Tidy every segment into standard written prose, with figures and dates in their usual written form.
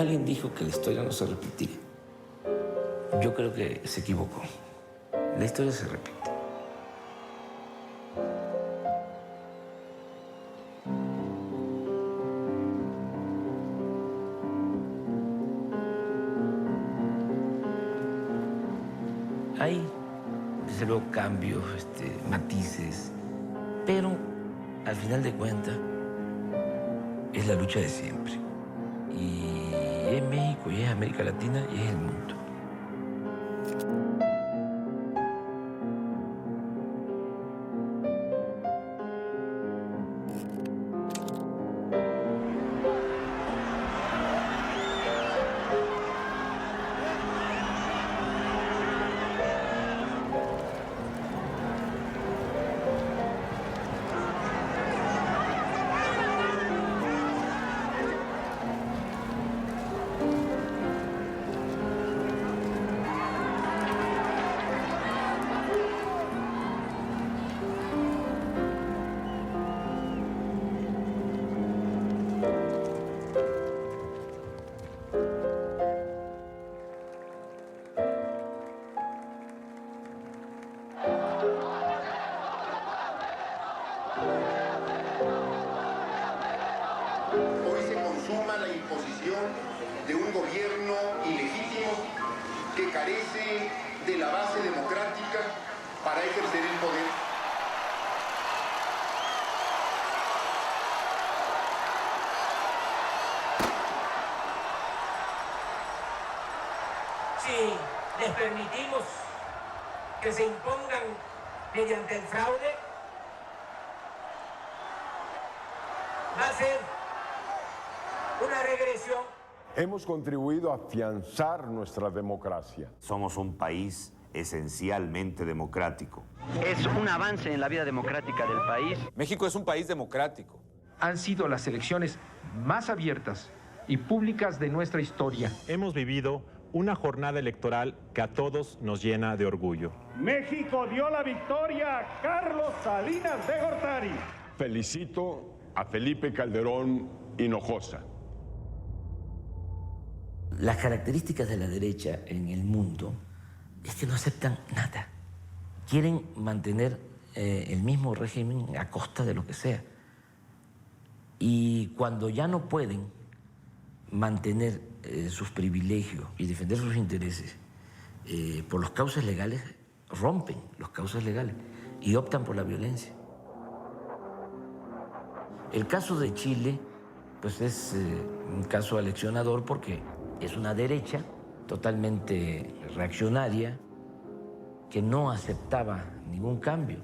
Alguien dijo que la historia no se repetía. Yo creo que se equivocó. La historia se repite. Hay, desde luego, cambios, matices, pero al final de cuentas es la lucha de siempre. Y es México, y es América Latina, y es el mundo. Hoy se consuma la imposición de un gobierno ilegítimo que carece de la base democrática para ejercer el poder. Si les permitimos que se impongan mediante el fraude, va a ser una regresión. Hemos contribuido a afianzar nuestra democracia. Somos un país esencialmente democrático. Es un avance en la vida democrática del país. México es un país democrático. Han sido las elecciones más abiertas y públicas de nuestra historia. Hemos vivido una jornada electoral que a todos nos llena de orgullo. México dio la victoria a Carlos Salinas de Gortari. Felicito a Felipe Calderón Hinojosa. Las características de la derecha en el mundo es que no aceptan nada. Quieren mantener el mismo régimen a costa de lo que sea. Y cuando ya no pueden mantener sus privilegios y defender sus intereses por los cauces legales, rompen los cauces legales y optan por la violencia. El caso de Chile, pues es un caso aleccionador porque es una derecha totalmente reaccionaria que no aceptaba ningún cambio.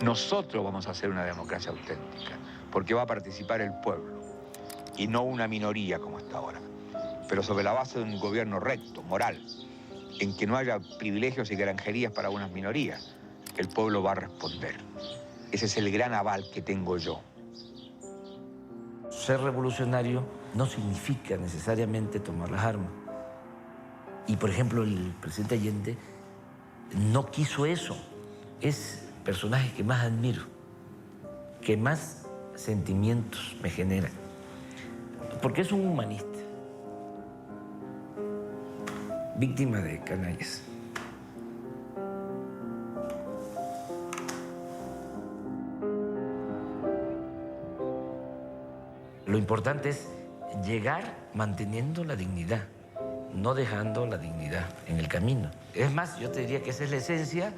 Nosotros vamos a hacer una democracia auténtica, porque va a participar el pueblo y no una minoría como hasta ahora, pero sobre la base de un gobierno recto, moral, en que no haya privilegios y granjerías para unas minorías. El pueblo va a responder. Ese es el gran aval que tengo yo. Ser revolucionario no significa necesariamente tomar las armas. Y, por ejemplo, el presidente Allende no quiso eso. Es el personaje que más admiro, que más sentimientos me genera, porque es un humanista, víctima de canallas. Lo importante es llegar manteniendo la dignidad, no dejando la dignidad en el camino. Es más, yo te diría que esa es la esencia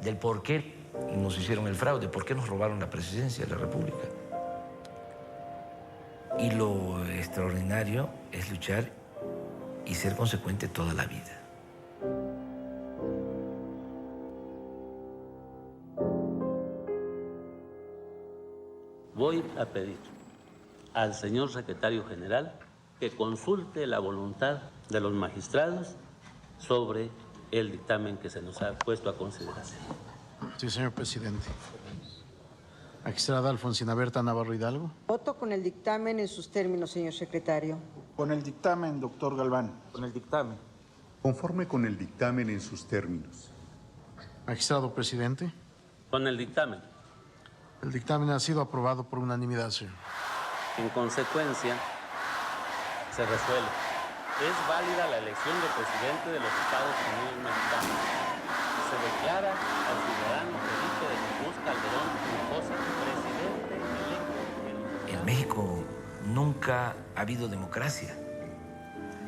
del por qué nos hicieron el fraude, por qué nos robaron la presidencia de la República. Y lo extraordinario es luchar y ser consecuente toda la vida. Voy a pedir al señor secretario general que consulte la voluntad de los magistrados sobre el dictamen que se nos ha puesto a consideración. Sí, señor presidente. Magistrada Alfonsina Berta Navarro Hidalgo. Voto con el dictamen en sus términos, señor secretario. Con el dictamen, doctor Galván. Con el dictamen. Conforme con el dictamen en sus términos. Magistrado presidente. Con el dictamen. El dictamen ha sido aprobado por unanimidad, señor. En consecuencia, se resuelve. Es válida la elección de presidente de los Estados Unidos mexicanos. Se declara al ciudadano Felipe de Jesús Calderón Hinojosa presidente electo. En México nunca ha habido democracia.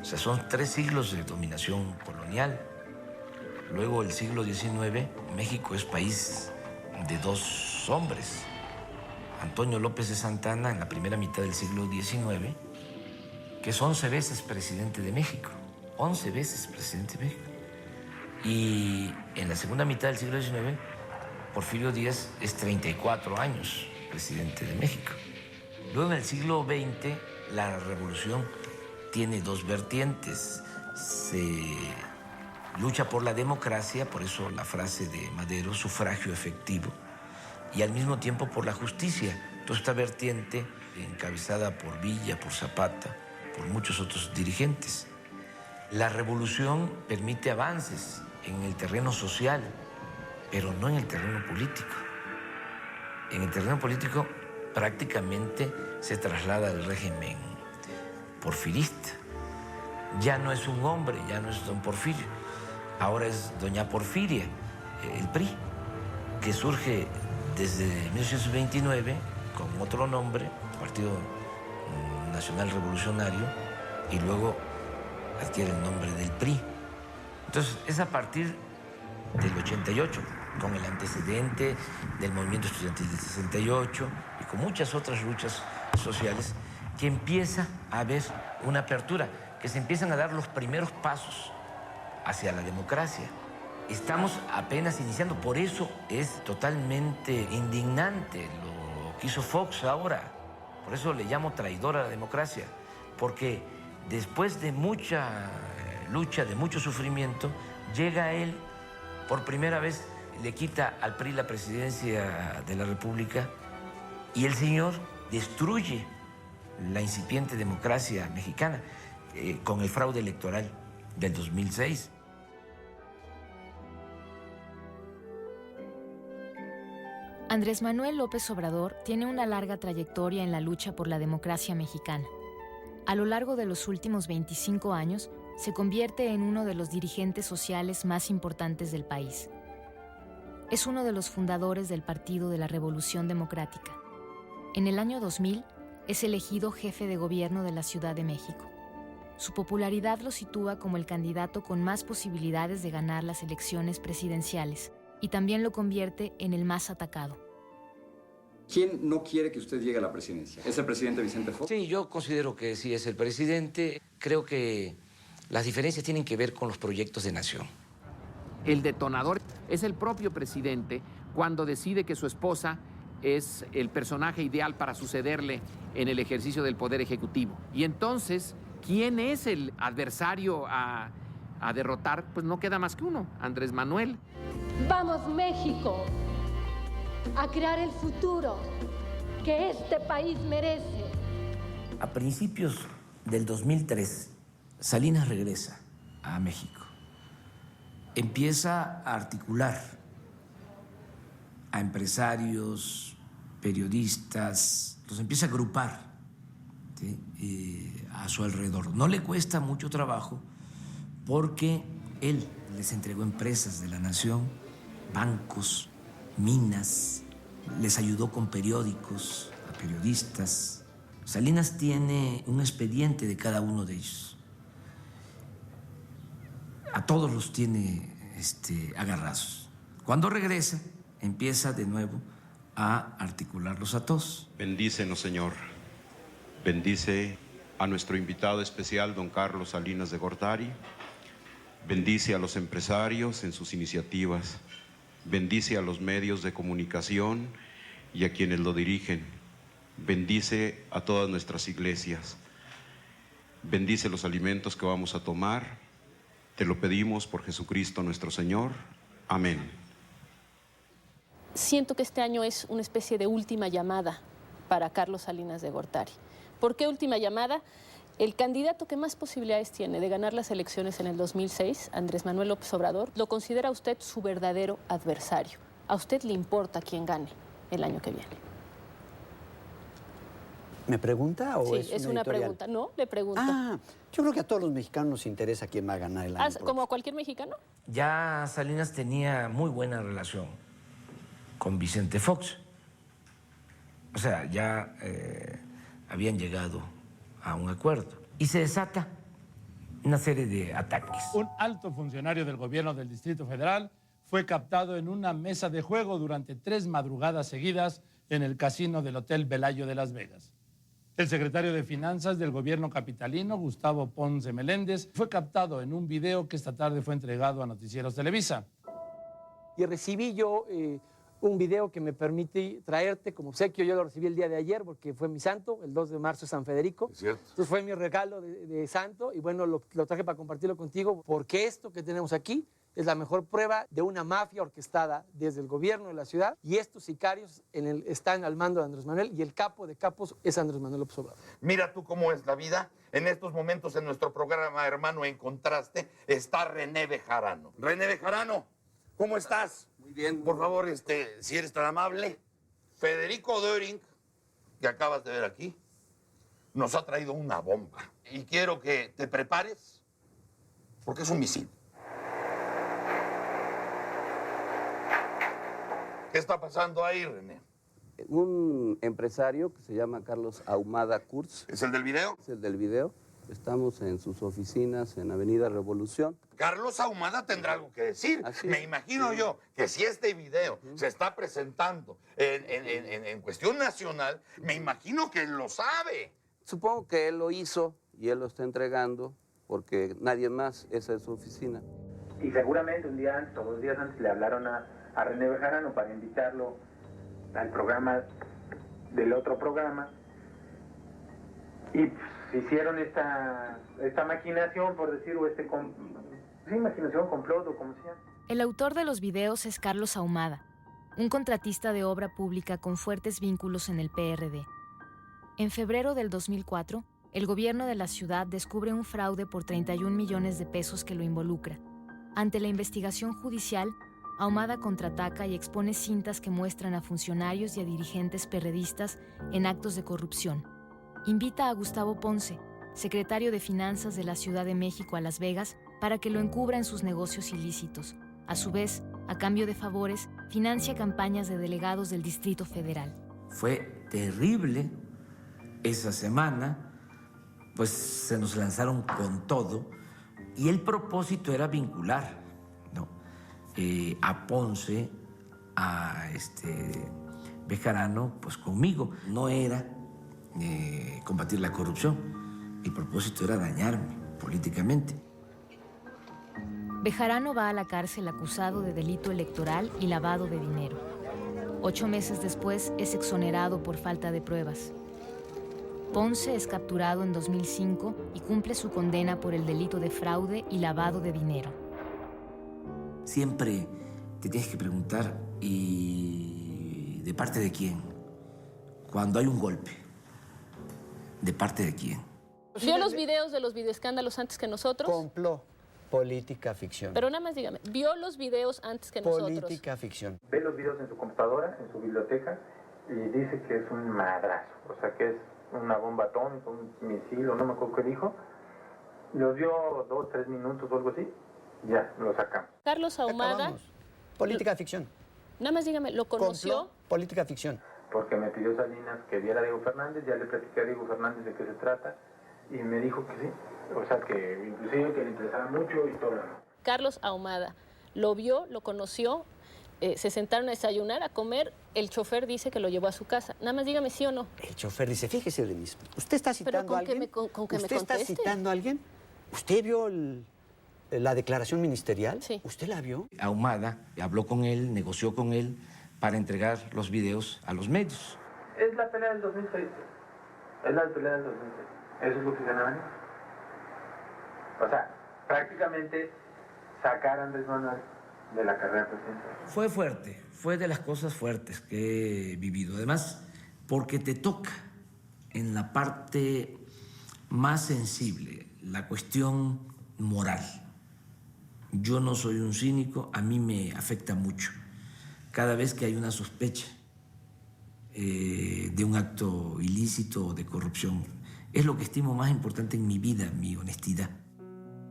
O sea, son 3 siglos de dominación colonial. Luego, el siglo XIX, México es país de 2 hombres. Antonio López de Santana, en la primera mitad del siglo XIX, que es 11 veces presidente de México. 11 veces presidente de México. Y en la segunda mitad del siglo XIX, Porfirio Díaz es 34 años presidente de México. Luego, en el siglo XX, la revolución tiene 2 vertientes. Se lucha por la democracia, por eso la frase de Madero, sufragio efectivo, y al mismo tiempo por la justicia. Toda esta vertiente, encabezada por Villa, por Zapata, por muchos otros dirigentes. La revolución permite avances en el terreno social, pero no en el terreno político. En el terreno político prácticamente se traslada el régimen porfirista. Ya no es un hombre, ya no es don Porfirio, ahora es doña Porfiria, el PRI, que surge desde 1929 con otro nombre, Partido Nacional Revolucionario, y luego adquiere el nombre del PRI. Entonces, es a partir del 88, con el antecedente del movimiento estudiantil del 68 y con muchas otras luchas sociales, que empieza a haber una apertura, que se empiezan a dar los primeros pasos hacia la democracia. Estamos apenas iniciando, por eso es totalmente indignante lo que hizo Fox ahora. Por eso le llamo traidor a la democracia, porque después de mucha lucha, de mucho sufrimiento, llega él, por primera vez le quita al PRI la presidencia de la República y el señor destruye la incipiente democracia mexicana con el fraude electoral del 2006. Andrés Manuel López Obrador tiene una larga trayectoria en la lucha por la democracia mexicana. A lo largo de los últimos 25 años, se convierte en uno de los dirigentes sociales más importantes del país. Es uno de los fundadores del Partido de la Revolución Democrática. En el año 2000, es elegido jefe de gobierno de la Ciudad de México. Su popularidad lo sitúa como el candidato con más posibilidades de ganar las elecciones presidenciales y también lo convierte en el más atacado. ¿Quién no quiere que usted llegue a la presidencia? ¿Es el presidente Vicente Fox? Sí, yo considero que sí es el presidente. Creo que las diferencias tienen que ver con los proyectos de nación. El detonador es el propio presidente cuando decide que su esposa es el personaje ideal para sucederle en el ejercicio del poder ejecutivo. Y entonces, ¿quién es el adversario a derrotar? Pues no queda más que uno, Andrés Manuel. Vamos, México, a crear el futuro que este país merece. A principios del 2003, Salinas regresa a México. Empieza a articular a empresarios, periodistas, los empieza a agrupar, ¿sí?, a su alrededor. No le cuesta mucho trabajo porque él les entregó empresas de la nación, bancos, minas, les ayudó con periódicos, a periodistas. Salinas tiene un expediente de cada uno de ellos. A todos los tiene agarrados. Cuando regresa, empieza de nuevo a articularlos a todos. Bendícenos, Señor. Bendice a nuestro invitado especial, don Carlos Salinas de Gortari. Bendice a los empresarios en sus iniciativas. Bendice a los medios de comunicación y a quienes lo dirigen. Bendice a todas nuestras iglesias. Bendice los alimentos que vamos a tomar. Te lo pedimos por Jesucristo nuestro Señor. Amén. Siento que este año es una especie de última llamada para Carlos Salinas de Gortari. ¿Por qué última llamada? El candidato que más posibilidades tiene de ganar las elecciones en el 2006, Andrés Manuel López Obrador, lo considera usted su verdadero adversario. ¿A usted le importa quién gane el año que viene? ¿Me pregunta o Sí, es una editorial? pregunta. No, le pregunto. Ah, yo creo que a todos los mexicanos nos interesa quién va a ganar el año próximo. ¿Como a cualquier mexicano? Ya Salinas tenía muy buena relación con Vicente Fox. O sea, ya habían llegado a un acuerdo. Y se desata una serie de ataques. Un alto funcionario del gobierno del Distrito Federal fue captado en una mesa de juego durante 3 madrugadas seguidas en el casino del Hotel Velayo de Las Vegas. El secretario de Finanzas del gobierno capitalino, Gustavo Ponce Meléndez, fue captado en un video que esta tarde fue entregado a Noticieros Televisa. Y recibí yo un video que me permite traerte como obsequio. Yo lo recibí el día de ayer porque fue mi santo, el 2 de marzo es San Federico. Es cierto. Entonces fue mi regalo de santo y bueno, lo traje para compartirlo contigo porque esto que tenemos aquí es la mejor prueba de una mafia orquestada desde el gobierno de la ciudad y estos sicarios están al mando de Andrés Manuel y el capo de capos es Andrés Manuel López Obrador. Mira tú cómo es la vida. En estos momentos en nuestro programa, hermano, en contraste, está René Bejarano. René Bejarano, ¿cómo estás? Muy bien. Por favor, si eres tan amable, Federico Döring, que acabas de ver aquí, nos ha traído una bomba. Y quiero que te prepares, porque es un misil. ¿Qué está pasando ahí, René? Un empresario que se llama Carlos Ahumada Kurz. ¿Es el del video? Es el del video. Estamos en sus oficinas en Avenida Revolución. Carlos Ahumada tendrá algo que decir. Me imagino yo que si este video se está presentando en cuestión nacional, me imagino que él lo sabe. Supongo que él lo hizo y él lo está entregando porque nadie más, esa es su oficina. Y seguramente un día antes, o 2 días antes, le hablaron a René Bejarano para invitarlo al programa del otro programa. Y hicieron esta maquinación, por decir, maquinación, complot o como sea. El autor de los videos es Carlos Ahumada, un contratista de obra pública con fuertes vínculos en el PRD. En febrero del 2004, el gobierno de la ciudad descubre un fraude por 31 millones de pesos que lo involucra. Ante la investigación judicial, Ahumada contraataca y expone cintas que muestran a funcionarios y a dirigentes perredistas en actos de corrupción. Invita a Gustavo Ponce, secretario de Finanzas de la Ciudad de México, a Las Vegas para que lo encubra en sus negocios ilícitos. A su vez, a cambio de favores, financia campañas de delegados del Distrito Federal. Fue terrible esa semana, pues se nos lanzaron con todo y el propósito era vincular, ¿no? A Ponce, a Bejarano, pues conmigo. No era combatir la corrupción, el propósito era dañarme políticamente. Bejarano va a la cárcel acusado de delito electoral y lavado de dinero. 8 meses después es exonerado por falta de pruebas. Ponce es capturado en 2005 y cumple su condena por el delito de fraude y lavado de dinero. Siempre te tienes que preguntar, ¿y de parte de quién? Cuando hay un golpe, ¿de parte de quién? ¿Vio los videos de los videoescándalos antes que nosotros? Complot, política ficción. Pero nada más dígame, ¿vio los videos antes que nosotros? Política ficción. Ve los videos en su computadora, en su biblioteca, y dice que es un madrazo. O sea, que es una bomba atómica, un misil, o no me acuerdo qué dijo. Los vio 2, 3 minutos o algo así. Ya, lo sacamos. Carlos Ahumada. Acabamos. Política ficción. Nada más dígame, ¿lo conoció? Complot, política ficción. Porque me pidió Salinas que viera a Diego Fernández, ya le platiqué a Diego Fernández de qué se trata, y me dijo que sí. O sea, que inclusive que le interesaba mucho y todo. Carlos Ahumada, ¿lo vio, lo conoció? Se sentaron a desayunar, a comer. El chofer dice que lo llevó a su casa. Nada más dígame sí o no. El chofer dice, fíjese, Denise, ¿usted está citando a alguien? ¿Usted está citando a alguien? ¿Usted vio la declaración ministerial? Sí. ¿Usted la vio? Ahumada habló con él, negoció con él para entregar los videos a los medios. Es la pelea del 2006. Es la pelea del 2006. Eso es lo que ganaban. O sea, prácticamente sacar a Andrés Manuel de la carrera presidencial. Fue fuerte, fue de las cosas fuertes que he vivido. Además, porque te toca en la parte más sensible, la cuestión moral. Yo no soy un cínico, a mí me afecta mucho. Cada vez que hay una sospecha, de un acto ilícito o de corrupción. Es lo que estimo más importante en mi vida, mi honestidad.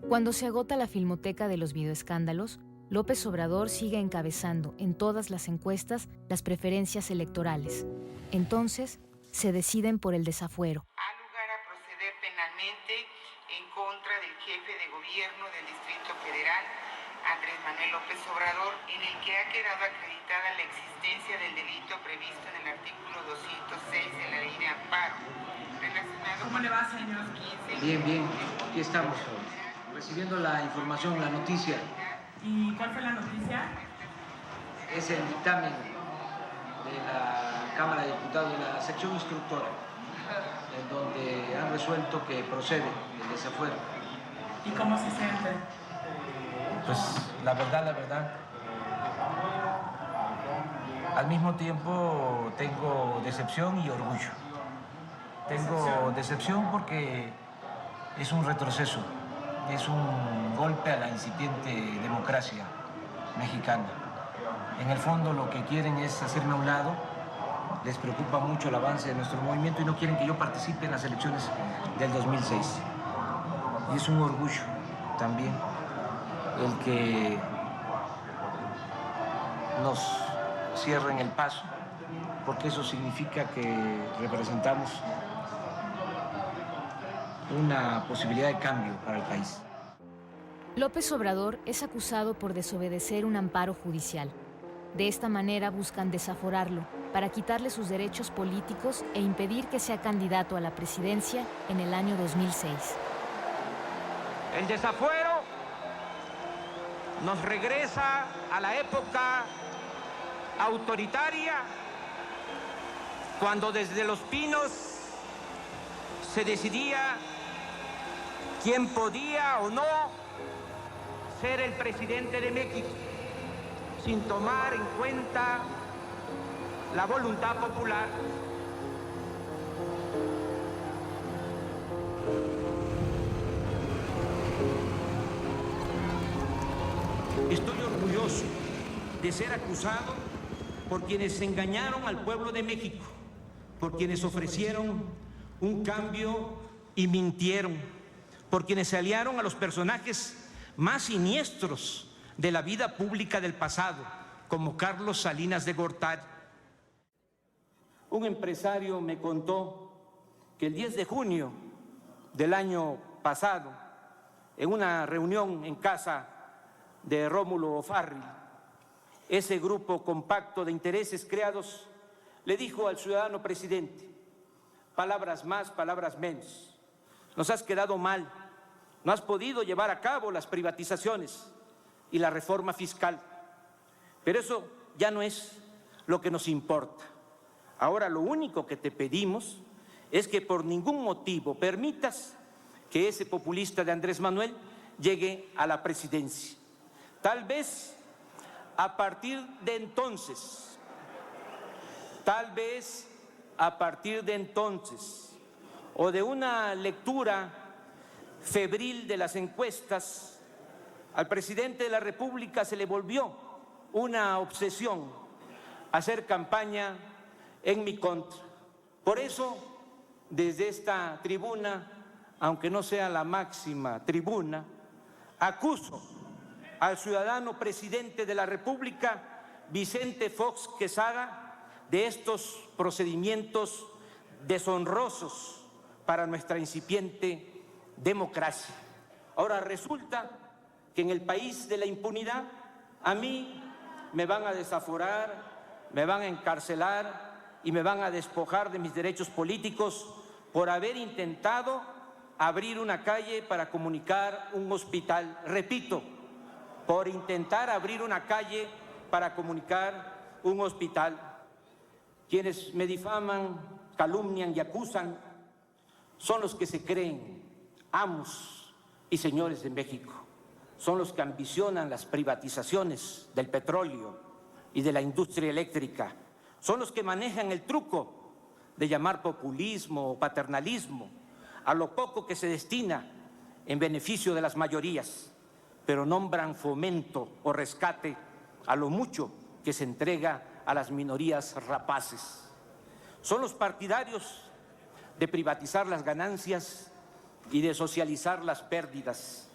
Cuando se agota la filmoteca de los videoescándalos, López Obrador sigue encabezando en todas las encuestas las preferencias electorales. Entonces, se deciden por el desafuero. Ha lugar a proceder penalmente en contra del jefe de gobierno del Distrito Federal, Andrés Manuel López Obrador, en el que ha quedado acreditada la existencia del delito previsto en el artículo 206 de la Ley de Amparo. ¿Cómo le va, señor? Bien, bien. Aquí estamos, recibiendo la información, la noticia. ¿Y cuál fue la noticia? Es el dictamen de la Cámara de Diputados de la sección instructora, en donde han resuelto que procede el desafuero. ¿Y cómo se siente? Pues la verdad, al mismo tiempo tengo decepción y orgullo. Tengo decepción porque es un retroceso, es un golpe a la incipiente democracia mexicana. En el fondo lo que quieren es hacerme a un lado, les preocupa mucho el avance de nuestro movimiento y no quieren que yo participe en las elecciones del 2006. Y es un orgullo también el que nos cierren el paso, porque eso significa que representamos una posibilidad de cambio para el país. López Obrador es acusado por desobedecer un amparo judicial. De esta manera buscan desaforarlo para quitarle sus derechos políticos e impedir que sea candidato a la presidencia en el año 2006. El desafuero nos regresa a la época autoritaria, cuando desde Los Pinos se decidía quién podía o no ser el presidente de México, sin tomar en cuenta la voluntad popular. Estoy orgulloso de ser acusado por quienes engañaron al pueblo de México, por quienes ofrecieron un cambio y mintieron, por quienes se aliaron a los personajes más siniestros de la vida pública del pasado, como Carlos Salinas de Gortari. Un empresario me contó que el 10 de junio del año pasado, en una reunión en casa de Rómulo O'Farrill, ese grupo compacto de intereses creados le dijo al ciudadano presidente: palabras más, palabras menos. Nos has quedado mal, no has podido llevar a cabo las privatizaciones y la reforma fiscal. Pero eso ya no es lo que nos importa. Ahora lo único que te pedimos es que por ningún motivo permitas que ese populista de Andrés Manuel llegue a la presidencia. Tal vez a partir de entonces, o de una lectura febril de las encuestas, al presidente de la República se le volvió una obsesión hacer campaña en mi contra. Por eso, desde esta tribuna, aunque no sea la máxima tribuna, acuso al ciudadano presidente de la República, Vicente Fox Quesada, de estos procedimientos deshonrosos para nuestra incipiente democracia. Ahora resulta que en el país de la impunidad a mí me van a desaforar, me van a encarcelar y me van a despojar de mis derechos políticos por haber intentado abrir una calle para comunicar un hospital. Repito, por intentar abrir una calle para comunicar un hospital. Quienes me difaman, calumnian y acusan son los que se creen amos y señores de México. Son los que ambicionan las privatizaciones del petróleo y de la industria eléctrica. Son los que manejan el truco de llamar populismo o paternalismo a lo poco que se destina en beneficio de las mayorías, pero nombran fomento o rescate a lo mucho que se entrega a las minorías rapaces. son los partidarios de privatizar las ganancias y de socializar las pérdidas.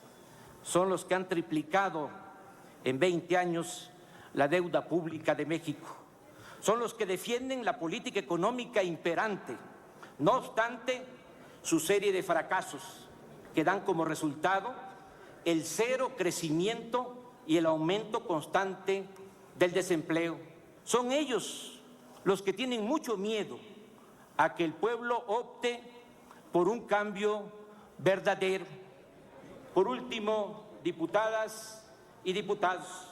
Son los que han triplicado en 20 años la deuda pública de México. Son los que defienden la política económica imperante, no obstante su serie de fracasos que dan como resultado el cero crecimiento y el aumento constante del desempleo. Son ellos los que tienen mucho miedo a que el pueblo opte por un cambio verdadero. Por último, diputadas y diputados,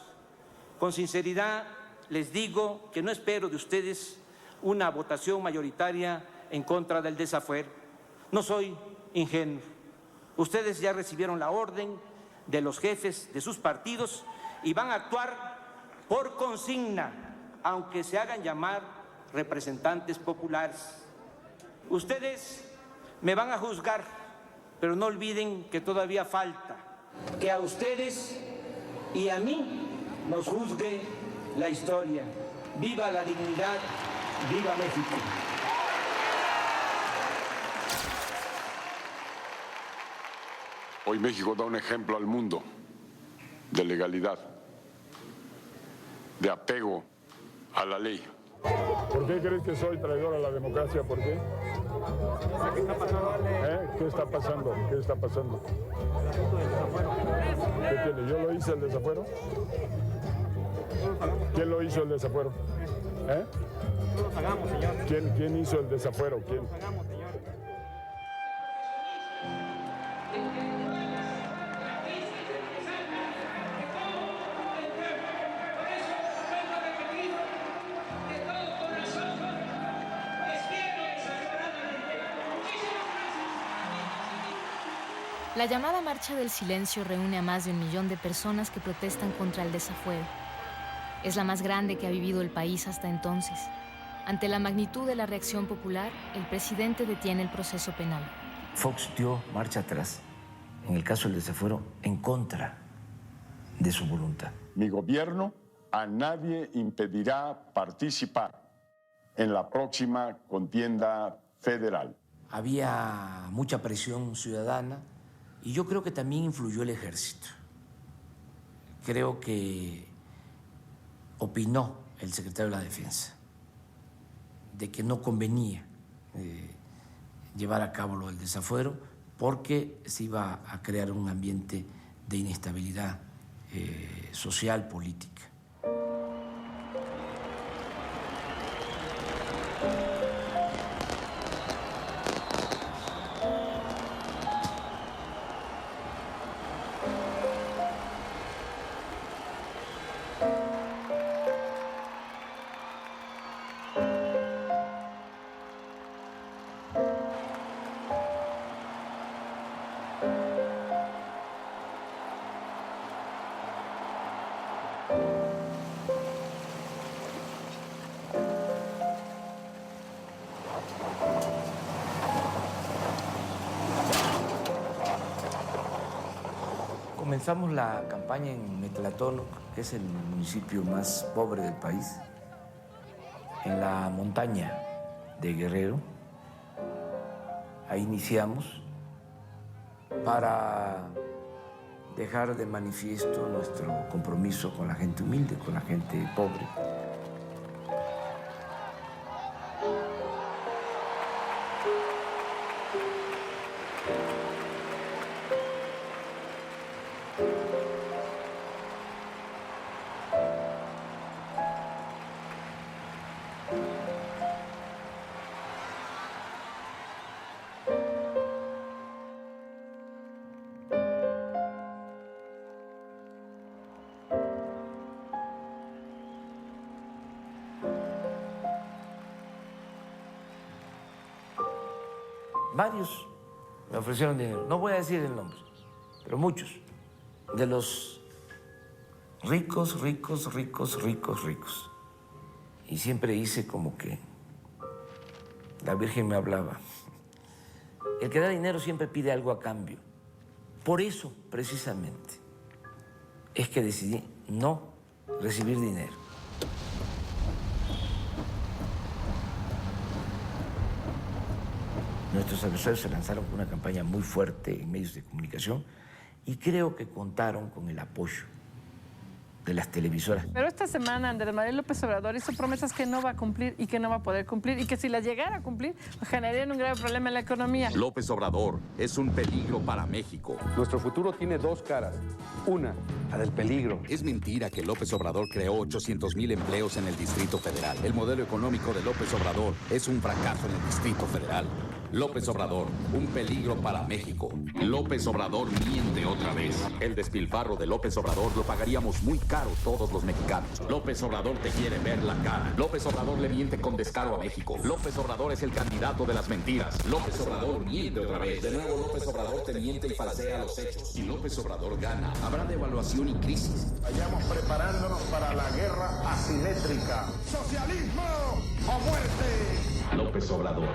con sinceridad les digo que no espero de ustedes una votación mayoritaria en contra del desafuero. No soy ingenuo. Ustedes ya recibieron la orden de los jefes de sus partidos y van a actuar por consigna, aunque se hagan llamar representantes populares. Ustedes me van a juzgar, pero no olviden que todavía falta que a ustedes y a mí nos juzgue la historia. ¡Viva la dignidad! ¡Viva México! Hoy México da un ejemplo al mundo de legalidad, de apego a la ley. ¿Por qué crees que soy traidor a la democracia? ¿Por qué? ¿Qué está pasando? ¿Qué está pasando? ¿Qué tiene? ¿Yo lo hice el desafuero? ¿Quién lo hizo el desafuero? ¿Quién hizo el desafuero? ¿Quién? La llamada Marcha del Silencio reúne a más de 1 millón de personas que protestan contra el desafuero. Es la más grande que ha vivido el país hasta entonces. Ante la magnitud de la reacción popular, el presidente detiene el proceso penal. Fox dio marcha atrás, en el caso del desafuero, en contra de su voluntad. Mi gobierno a nadie impedirá participar en la próxima contienda federal. Había mucha presión ciudadana y yo creo que también influyó el ejército. Creo que opinó el secretario de la Defensa de que no convenía llevar a cabo lo del desafuero porque se iba a crear un ambiente de inestabilidad social, política. Comenzamos la campaña en Metlatón, que es el municipio más pobre del país, en la montaña de Guerrero. Ahí iniciamos para dejar de manifiesto nuestro compromiso con la gente humilde, con la gente pobre. Varios me ofrecieron dinero, no voy a decir el nombre, pero muchos, de los ricos, ricos, ricos, ricos, ricos. Y siempre hice como que la Virgen me hablaba. El que da dinero siempre pide algo a cambio. Por eso, precisamente, es que decidí no recibir dinero. Nuestros adversarios se lanzaron con una campaña muy fuerte en medios de comunicación y creo que contaron con el apoyo de las televisoras. Pero esta semana Andrés Manuel López Obrador hizo promesas que no va a cumplir y que no va a poder cumplir y que si las llegara a cumplir generarían un grave problema en la economía. López Obrador es un peligro para México. Nuestro futuro tiene dos caras. Una, la del peligro. Es mentira que López Obrador creó 800,000 empleos en el Distrito Federal. El modelo económico de López Obrador es un fracaso en el Distrito Federal. López Obrador, un peligro para México. López Obrador miente otra vez. El despilfarro de López Obrador lo pagaríamos muy caro todos los mexicanos. López Obrador te quiere ver la cara. López Obrador le miente con descaro a México. López Obrador es el candidato de las mentiras. López Obrador miente otra vez. De nuevo López Obrador te miente y falsea los hechos. Si López Obrador gana, habrá devaluación y crisis. Vayamos preparándonos para la guerra asimétrica. ¡Socialismo o muerte! López Obrador,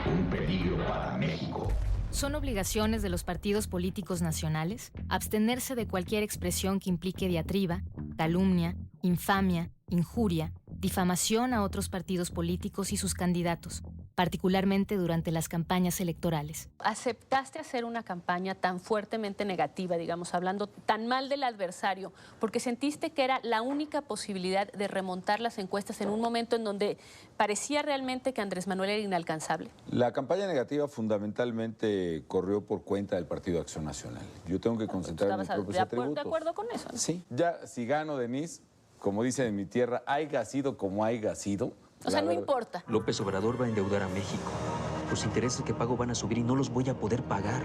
un peligro para México. Son obligaciones de los partidos políticos nacionales abstenerse de cualquier expresión que implique diatriba, calumnia, infamia, injuria, difamación a otros partidos políticos y sus candidatos, particularmente durante las campañas electorales. ¿Aceptaste hacer una campaña tan fuertemente negativa, digamos, hablando tan mal del adversario, porque sentiste que era la única posibilidad de remontar las encuestas en un momento en donde parecía realmente que Andrés Manuel era inalcanzable? La campaña negativa fundamentalmente corrió por cuenta del Partido Acción Nacional. Yo tengo que concentrar en mis propios atributos. ¿De acuerdo con eso? ¿No? Sí. Ya, si gano, Denise, como dicen en mi tierra, haiga sido como haiga sido. O sea, no importa. López Obrador va a endeudar a México. Los intereses que pago van a subir y no los voy a poder pagar.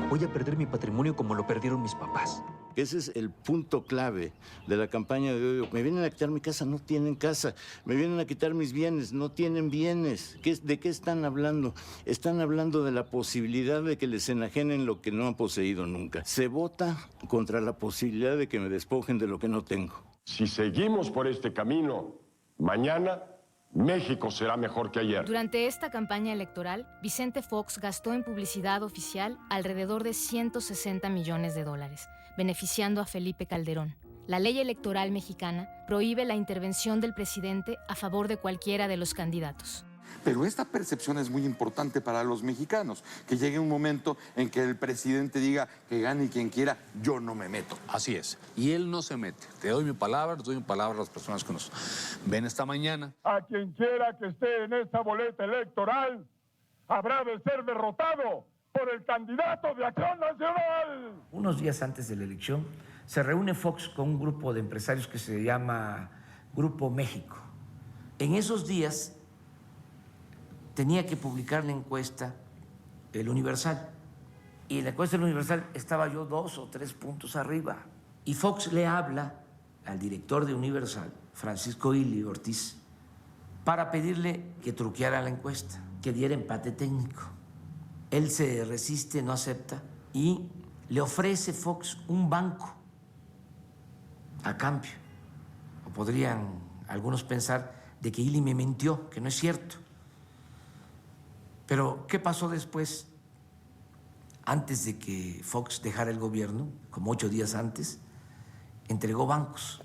Voy a perder mi patrimonio como lo perdieron mis papás. Ese es el punto clave de la campaña de odio. Me vienen a quitar mi casa, no tienen casa. Me vienen a quitar mis bienes, no tienen bienes. ¿De qué están hablando? Están hablando de la posibilidad de que les enajenen lo que no han poseído nunca. Se vota contra la posibilidad de que me despojen de lo que no tengo. Si seguimos por este camino, mañana México será mejor que ayer. Durante esta campaña electoral, Vicente Fox gastó en publicidad oficial alrededor de $160 millones, beneficiando a Felipe Calderón. La ley electoral mexicana prohíbe la intervención del presidente a favor de cualquiera de los candidatos. Pero esta percepción es muy importante para los mexicanos, que llegue un momento en que el presidente diga que gane quien quiera, yo no me meto. Así es, y él no se mete. Te doy mi palabra, les doy mi palabra a las personas que nos ven esta mañana. A quien quiera que esté en esta boleta electoral, habrá de ser derrotado por el candidato de Acción Nacional. Unos días antes de la elección, se reúne Fox con un grupo de empresarios que se llama Grupo México. En esos días tenía que publicar la encuesta El Universal. Y en la encuesta El Universal estaba yo 2 o 3 puntos arriba. Y Fox le habla al director de Universal, Francisco Ili Ortiz, para pedirle que truqueara la encuesta, que diera empate técnico. Él se resiste, no acepta, y le ofrece Fox un banco a cambio. O podrían algunos pensar de que Ili me mintió, que no es cierto. Pero, ¿qué pasó después? Antes de que Fox dejara el gobierno, como 8 días antes, entregó bancos.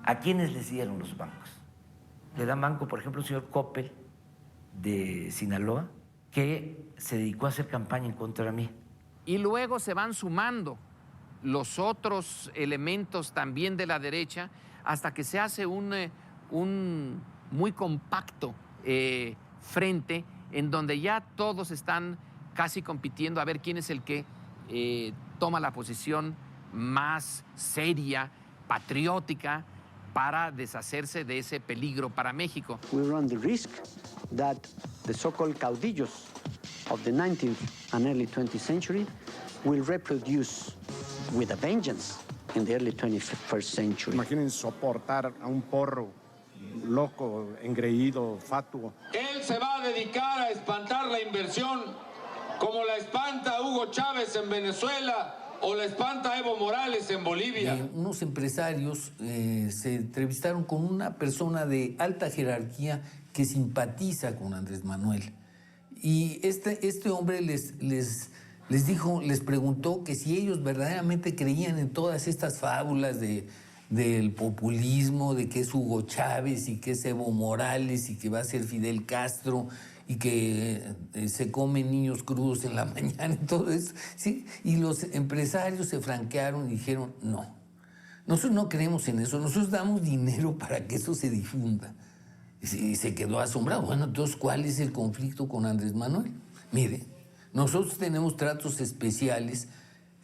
¿A quiénes les dieron los bancos? Le dan banco, por ejemplo, al señor Coppel de Sinaloa, que se dedicó a hacer campaña en contra de mí. Y luego se van sumando los otros elementos también de la derecha hasta que se hace un muy compacto frente en donde ya todos están casi compitiendo a ver quién es el que toma la posición más seria, patriótica, para deshacerse de ese peligro para México. We run the risk that the so-called caudillos of the 19th and early 20th century will reproduce with a vengeance in the early 21st century. Imaginen soportar a un porro loco, engreído, fatuo. Él se va a dedicar a espantar la inversión como la espanta Hugo Chávez en Venezuela o la espanta Evo Morales en Bolivia. Unos empresarios se entrevistaron con una persona de alta jerarquía que simpatiza con Andrés Manuel. Y este hombre les Les preguntó que si ellos verdaderamente creían en todas estas fábulas del populismo, de que es Hugo Chávez y que es Evo Morales y que va a ser Fidel Castro y que se comen niños crudos en la mañana y todo eso, ¿sí? Y los empresarios se franquearon y dijeron, no, nosotros no creemos en eso, nosotros damos dinero para que eso se difunda. Y se quedó asombrado. Bueno, entonces, ¿cuál es el conflicto con Andrés Manuel? Mire, nosotros tenemos tratos especiales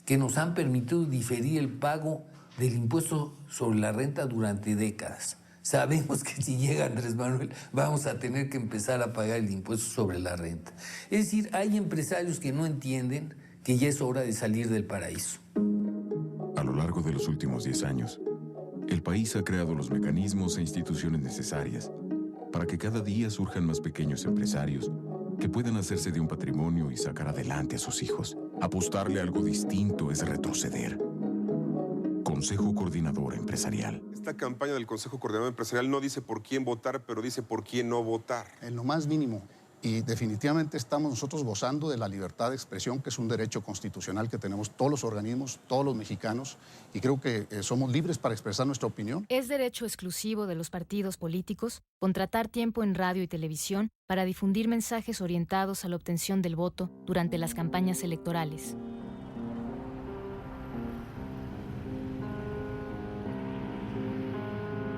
que nos han permitido diferir el pago del impuesto sobre la renta durante décadas. Sabemos que si llega Andrés Manuel vamos a tener que empezar a pagar el impuesto sobre la renta. Es decir, hay empresarios que no entienden que ya es hora de salir del paraíso. A lo largo de los últimos 10 años, el país ha creado los mecanismos e instituciones necesarias para que cada día surjan más pequeños empresarios que puedan hacerse de un patrimonio y sacar adelante a sus hijos. Apostarle a algo distinto es retroceder. Consejo Coordinador Empresarial. Esta campaña del Consejo Coordinador Empresarial no dice por quién votar, pero dice por quién no votar. En lo más mínimo. Y definitivamente estamos nosotros gozando de la libertad de expresión, que es un derecho constitucional que tenemos todos los organismos, todos los mexicanos, y creo que somos libres para expresar nuestra opinión. Es derecho exclusivo de los partidos políticos contratar tiempo en radio y televisión para difundir mensajes orientados a la obtención del voto durante las campañas electorales.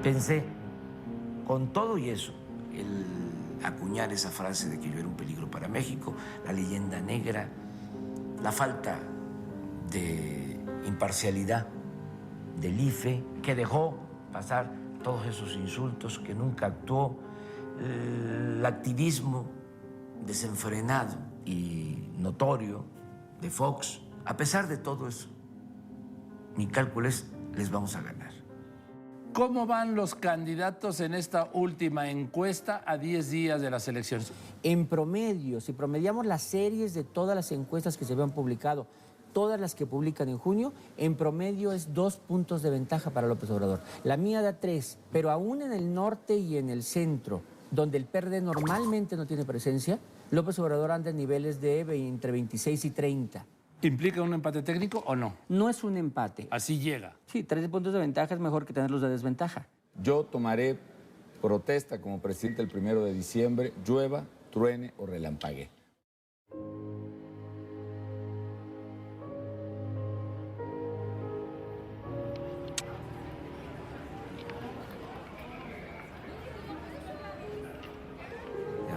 Pensé, con todo y eso, acuñar esa frase de que yo era un peligro para México, la leyenda negra, la falta de imparcialidad del IFE, que dejó pasar todos esos insultos, que nunca actuó, el activismo desenfrenado y notorio de Fox. A pesar de todo eso, mi cálculo es, les vamos a ganar. ¿Cómo van los candidatos en esta última encuesta a 10 días de las elecciones? En promedio, si promediamos las series de todas las encuestas que se habían publicado, todas las que publican en junio, en promedio es 2 puntos de ventaja para López Obrador. La mía da 3, pero aún en el norte y en el centro, donde el PRD normalmente no tiene presencia, López Obrador anda en niveles de entre 26 y 30. ¿Implica un empate técnico o no? No es un empate. Así llega. Sí, 13 puntos de ventaja es mejor que tenerlos de desventaja. Yo tomaré protesta como presidente el 1 de diciembre, llueva, truene o relampague.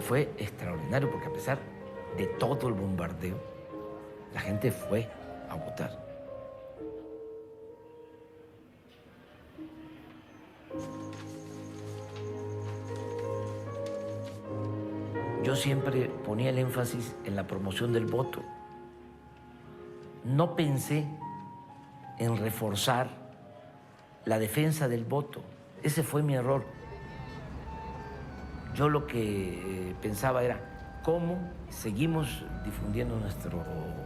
Fue extraordinario porque a pesar de todo el bombardeo, la gente fue a votar. Yo siempre ponía el énfasis en la promoción del voto. No pensé en reforzar la defensa del voto. Ese fue mi error. Yo lo que pensaba era cómo seguimos difundiendo nuestro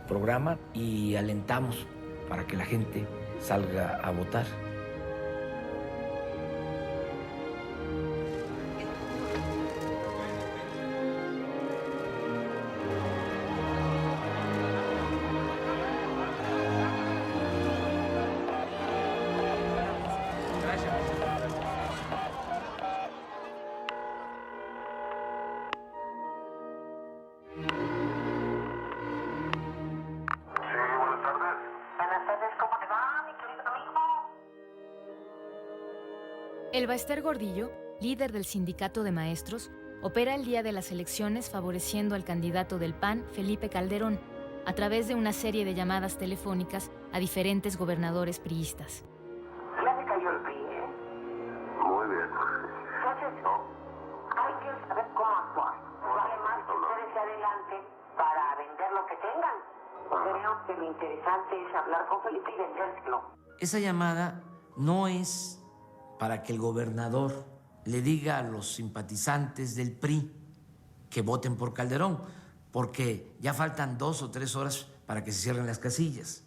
programa y alentamos para que la gente salga a votar. Elba Ester Gordillo, líder del sindicato de maestros, opera el día de las elecciones favoreciendo al candidato del PAN, Felipe Calderón, a través de una serie de llamadas telefónicas a diferentes gobernadores priistas. Ya se cayó el PRI, ¿eh? Muy bien. Entonces, hay que saber cómo actuar. Además, ustedes se adelanten para vender lo que tengan. Creo que lo interesante es hablar con Felipe y vendérselo. Esa llamada no es para que el gobernador le diga a los simpatizantes del PRI que voten por Calderón, porque ya faltan 2 o 3 horas para que se cierren las casillas.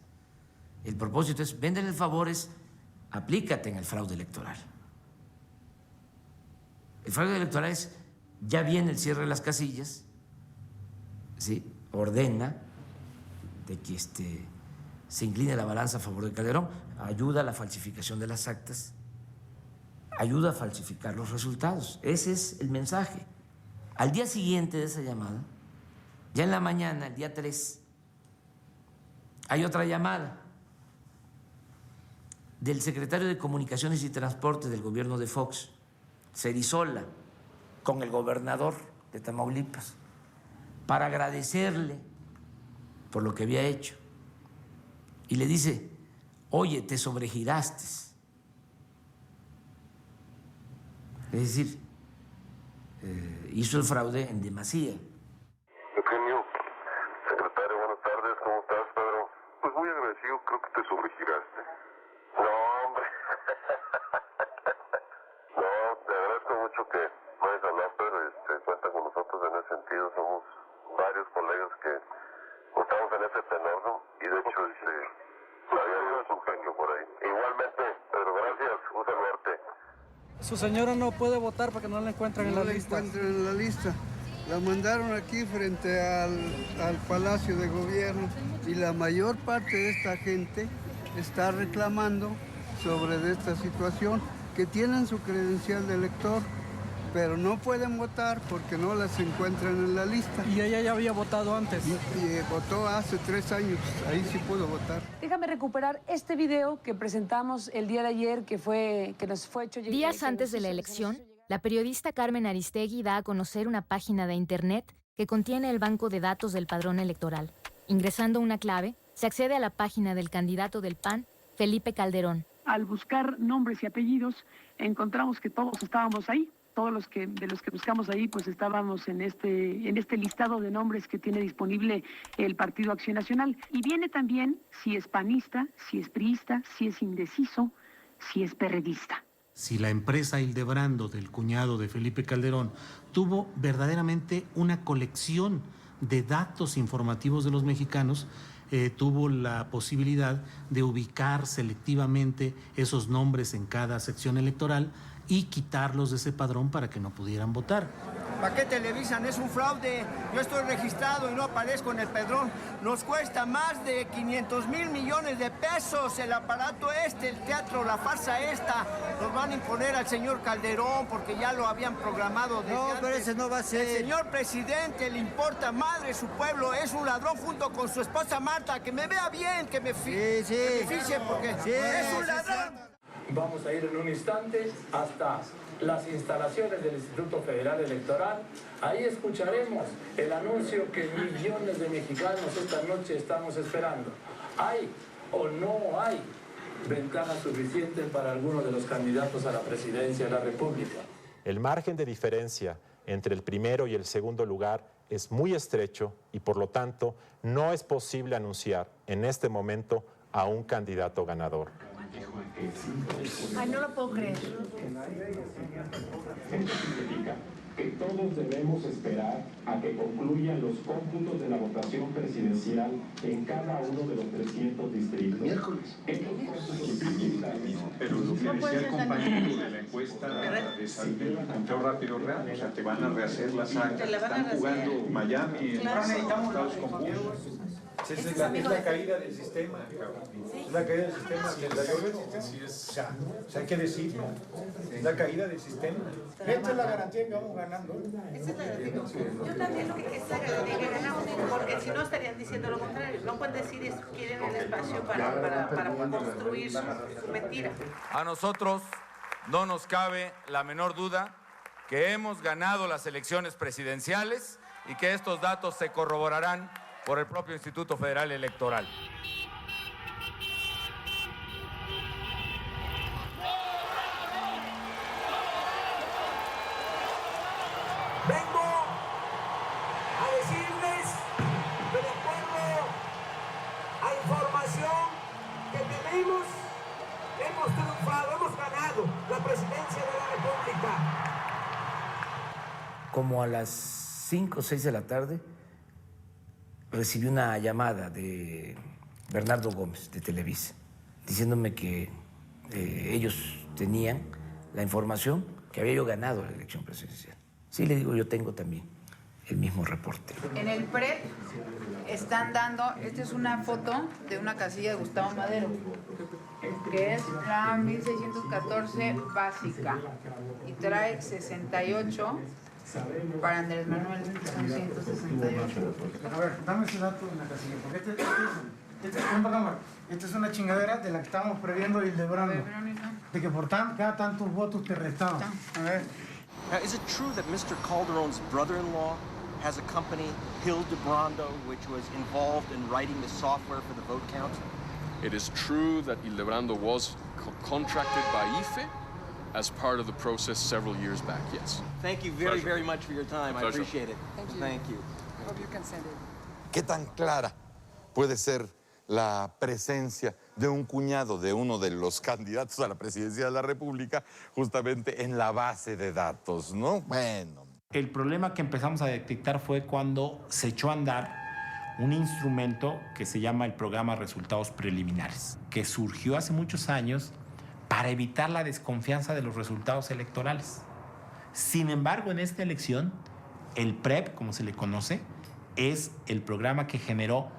El propósito es, véndele favores, aplícate en el fraude electoral. El fraude electoral es, ya viene el cierre de las casillas, ¿sí? Ordena de que se incline la balanza a favor de Calderón, ayuda a la falsificación de las actas, ayuda a falsificar los resultados. Ese es el mensaje. Al día siguiente de esa llamada, ya en la mañana, el día 3, hay otra llamada del secretario de Comunicaciones y Transportes del gobierno de Fox, Cerizola, con el gobernador de Tamaulipas, para agradecerle por lo que había hecho. Y le dice, oye, te sobregiraste. Es decir, hizo el fraude en demasía. Eugenio, secretario, buenas tardes, ¿cómo estás, Pedro? Pues muy agradecido, creo que te sobregiraste. No, hombre. No, te agradezco mucho que vayas a hablar, pero cuenta con nosotros en ese sentido. Somos varios colegas que estamos en ese tenor, ¿no? Y de hecho, había un Eugenio por ahí. Igualmente, Pedro, gracias, gusto verte. Su señora no puede votar porque no la encuentran en la lista. No la encuentran en la lista. La mandaron aquí frente al Palacio de Gobierno y la mayor parte de esta gente está reclamando sobre esta situación, que tienen su credencial de elector, pero no pueden votar porque no las encuentran en la lista. ¿Y ella ya había votado antes? Y votó hace 3 años, ahí sí pudo votar. Déjame recuperar este video que presentamos el día de ayer, que nos fue hecho... Días antes de la elección, la periodista Carmen Aristegui da a conocer una página de internet que contiene el banco de datos del padrón electoral. Ingresando una clave, se accede a la página del candidato del PAN, Felipe Calderón. Al buscar nombres y apellidos, encontramos que todos estábamos ahí. Todos de los que buscamos ahí, pues estábamos en este listado de nombres que tiene disponible el Partido Acción Nacional. Y viene también si es panista, si es priista, si es indeciso, si es perredista. Si la empresa Hildebrando, del cuñado de Felipe Calderón, tuvo verdaderamente una colección de datos informativos de los mexicanos, tuvo la posibilidad de ubicar selectivamente esos nombres en cada sección electoral y quitarlos de ese padrón para que no pudieran votar. ¿Para qué televisan? Es un fraude. Yo estoy registrado y no aparezco en el padrón. Nos cuesta más de 500,000 millones de pesos el aparato el teatro, la farsa esta. Nos van a imponer al señor Calderón porque ya lo habían programado desde antes. Pero ese no va a ser. El señor presidente le importa madre su pueblo. Es un ladrón junto con su esposa Marta. Que me vea bien, que me fiche porque es un ladrón. Vamos a ir en un instante hasta las instalaciones del Instituto Federal Electoral. Ahí escucharemos el anuncio que millones de mexicanos esta noche estamos esperando. ¿Hay o no hay ventana suficiente para alguno de los candidatos a la presidencia de la República? El margen de diferencia entre el primero y el segundo lugar es muy estrecho y por lo tanto no es posible anunciar en este momento a un candidato ganador. Ay, no lo puedo creer. Esto significa que todos debemos esperar a que concluyan los cómputos de la votación presidencial en cada uno de los 300 distritos. Miércoles. Pero lo que decía el compañero de la encuesta del conteo rápido real, o sea, te van a rehacer las actas. Están jugando Miami, Estados Unidos. Es la caída del sistema, es la caída del sistema. O sea, hay que decirlo, es la caída del sistema. Esta es la garantía que vamos ganando. Esa es la garantía. Yo también lo que quiero es la garantía que ganamos, porque si no estarían diciendo lo contrario. No pueden decir eso, quieren el espacio para construir su mentira. A nosotros no nos cabe la menor duda que hemos ganado las elecciones presidenciales y que estos datos se corroborarán por el propio Instituto Federal Electoral. Vengo a decirles que de acuerdo a información que tenemos, hemos triunfado, hemos ganado la presidencia de la República. Como a las 5 o 6 de la tarde, recibí una llamada de Bernardo Gómez, de Televisa, diciéndome que ellos tenían la información que había yo ganado la elección presidencial. Sí, le digo, yo tengo también el mismo reporte. En el PREP están dando, esta es una foto de una casilla de Gustavo Madero, que es la 1614 básica, y trae 68, para Andrés Manuel son 168. A ver, dame ese dato en la casilla, porque esta es una chingadera de la que estábamos previendo y Hildebrando, de que por cada tantos votos te restaban. A ver. Now, is it true that Mr. Calderon's brother-in-law has a company, Hildebrando, which was involved in writing the software for the vote count? It is true that Hildebrando was contracted by IFE as part of the process several years back, yes. Thank you very, very much for your time. I appreciate it. Thank you. Hope you can send it. ¿Qué tan clara puede ser la presencia de un cuñado de uno de los candidatos a la presidencia de la República justamente en la base de datos, ¿no? Bueno. El problema que empezamos a detectar fue cuando se echó a andar un instrumento que se llama el programa Resultados Preliminares, que surgió hace muchos años para evitar la desconfianza de los resultados electorales. Sin embargo, en esta elección, el PREP, como se le conoce, es el programa que generó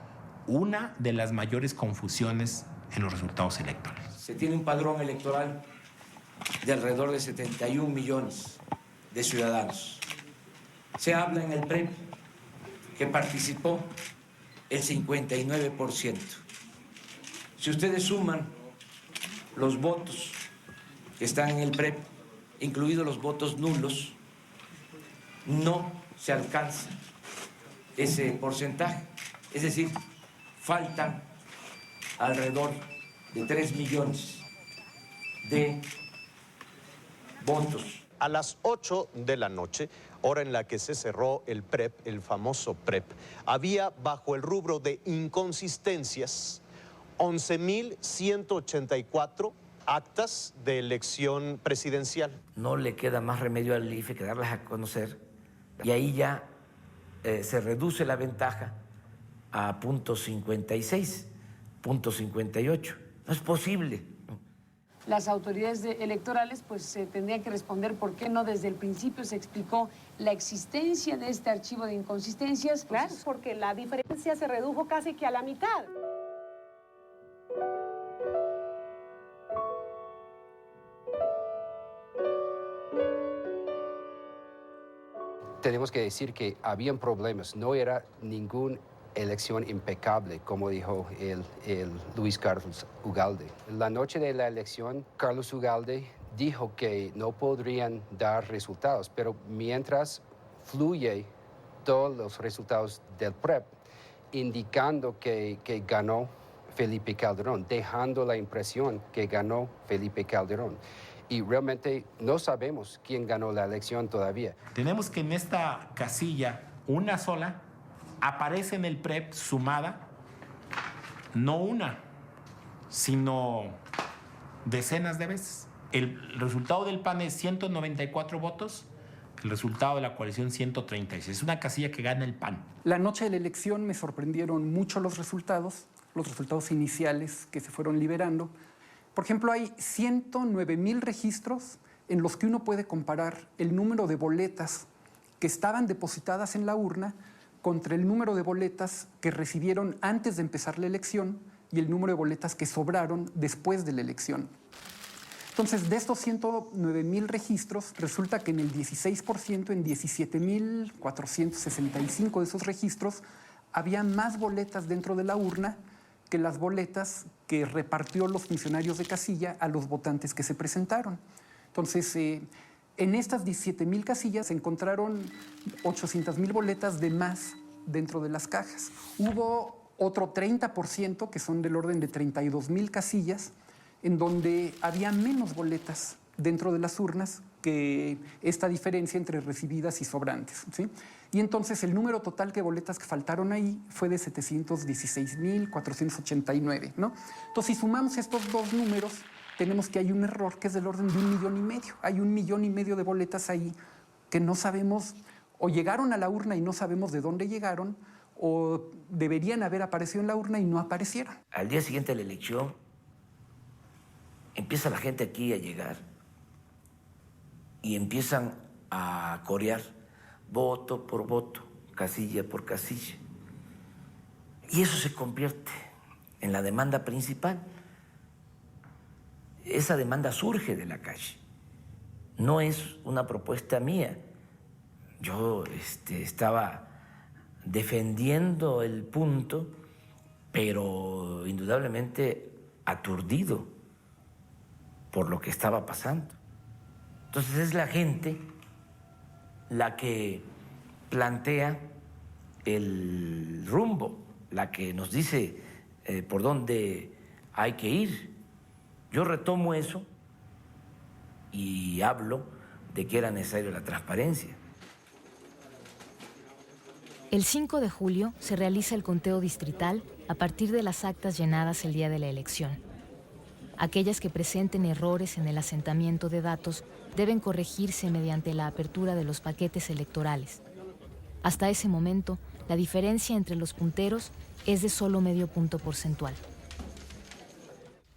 una de las mayores confusiones en los resultados electorales. Se tiene un padrón electoral de alrededor de 71 millones de ciudadanos. Se habla en el PREP que participó el 59%. Si ustedes suman los votos que están en el PREP, incluidos los votos nulos, no se alcanza ese porcentaje. Es decir, faltan alrededor de 3 millones de votos. A las 8 de la noche, hora en la que se cerró el PREP, el famoso PREP, había bajo el rubro de inconsistencias 11.184 actas de elección presidencial. No le queda más remedio al IFE que darlas a conocer, y ahí ya se reduce la ventaja a .56, .58. No es posible. Las autoridades electorales pues tendrían que responder por qué no desde el principio se explicó la existencia de este archivo de inconsistencias. Claro, porque la diferencia se redujo casi que a la mitad. Tenemos que decir que habían problemas, no era ninguna elección impecable, como dijo el Luis Carlos Ugalde. La noche de la elección, Carlos Ugalde dijo que no podrían dar resultados, pero mientras fluye todos los resultados del PREP, indicando que ganó Felipe Calderón, dejando la impresión que ganó Felipe Calderón. Y realmente no sabemos quién ganó la elección todavía. Tenemos que en esta casilla, una sola, aparece en el PREP sumada, no una, sino decenas de veces. El resultado del PAN es 194 votos, el resultado de la coalición 136. Es una casilla que gana el PAN. La noche de la elección me sorprendieron mucho los resultados iniciales que se fueron liberando. Por ejemplo, hay 109,000 registros en los que uno puede comparar el número de boletas que estaban depositadas en la urna contra el número de boletas que recibieron antes de empezar la elección y el número de boletas que sobraron después de la elección. Entonces, de estos 109,000 registros, resulta que en el 16%, en 17,465 de esos registros, había más boletas dentro de la urna que las boletas que repartió los funcionarios de casilla a los votantes que se presentaron. Entonces, en estas 17,000 casillas se encontraron 800,000 boletas de más dentro de las cajas. Hubo otro 30%, que son del orden de 32,000 casillas, en donde había menos boletas dentro de las urnas que esta diferencia entre recibidas y sobrantes, ¿sí? Y entonces el número total de boletas que faltaron ahí fue de 716,489, ¿no? Entonces, si sumamos estos dos números, tenemos que hay un error que es del orden de 1,5 millones. Hay 1,5 millones de boletas ahí que no sabemos, o llegaron a la urna y no sabemos de dónde llegaron, o deberían haber aparecido en la urna y no aparecieron. Al día siguiente de la elección, empieza la gente aquí a llegar y empiezan a corear voto por voto, casilla por casilla. Y eso se convierte en la demanda principal. Esa demanda surge de la calle. No es una propuesta mía. Yo estaba defendiendo el punto, pero indudablemente aturdido por lo que estaba pasando. Entonces es la gente la que plantea el rumbo, la que nos dice por dónde hay que ir. Yo retomo eso y hablo de que era necesaria la transparencia. El 5 de julio se realiza el conteo distrital a partir de las actas llenadas el día de la elección. Aquellas que presenten errores en el asentamiento de datos deben corregirse mediante la apertura de los paquetes electorales. Hasta ese momento, la diferencia entre los punteros es de solo medio punto porcentual.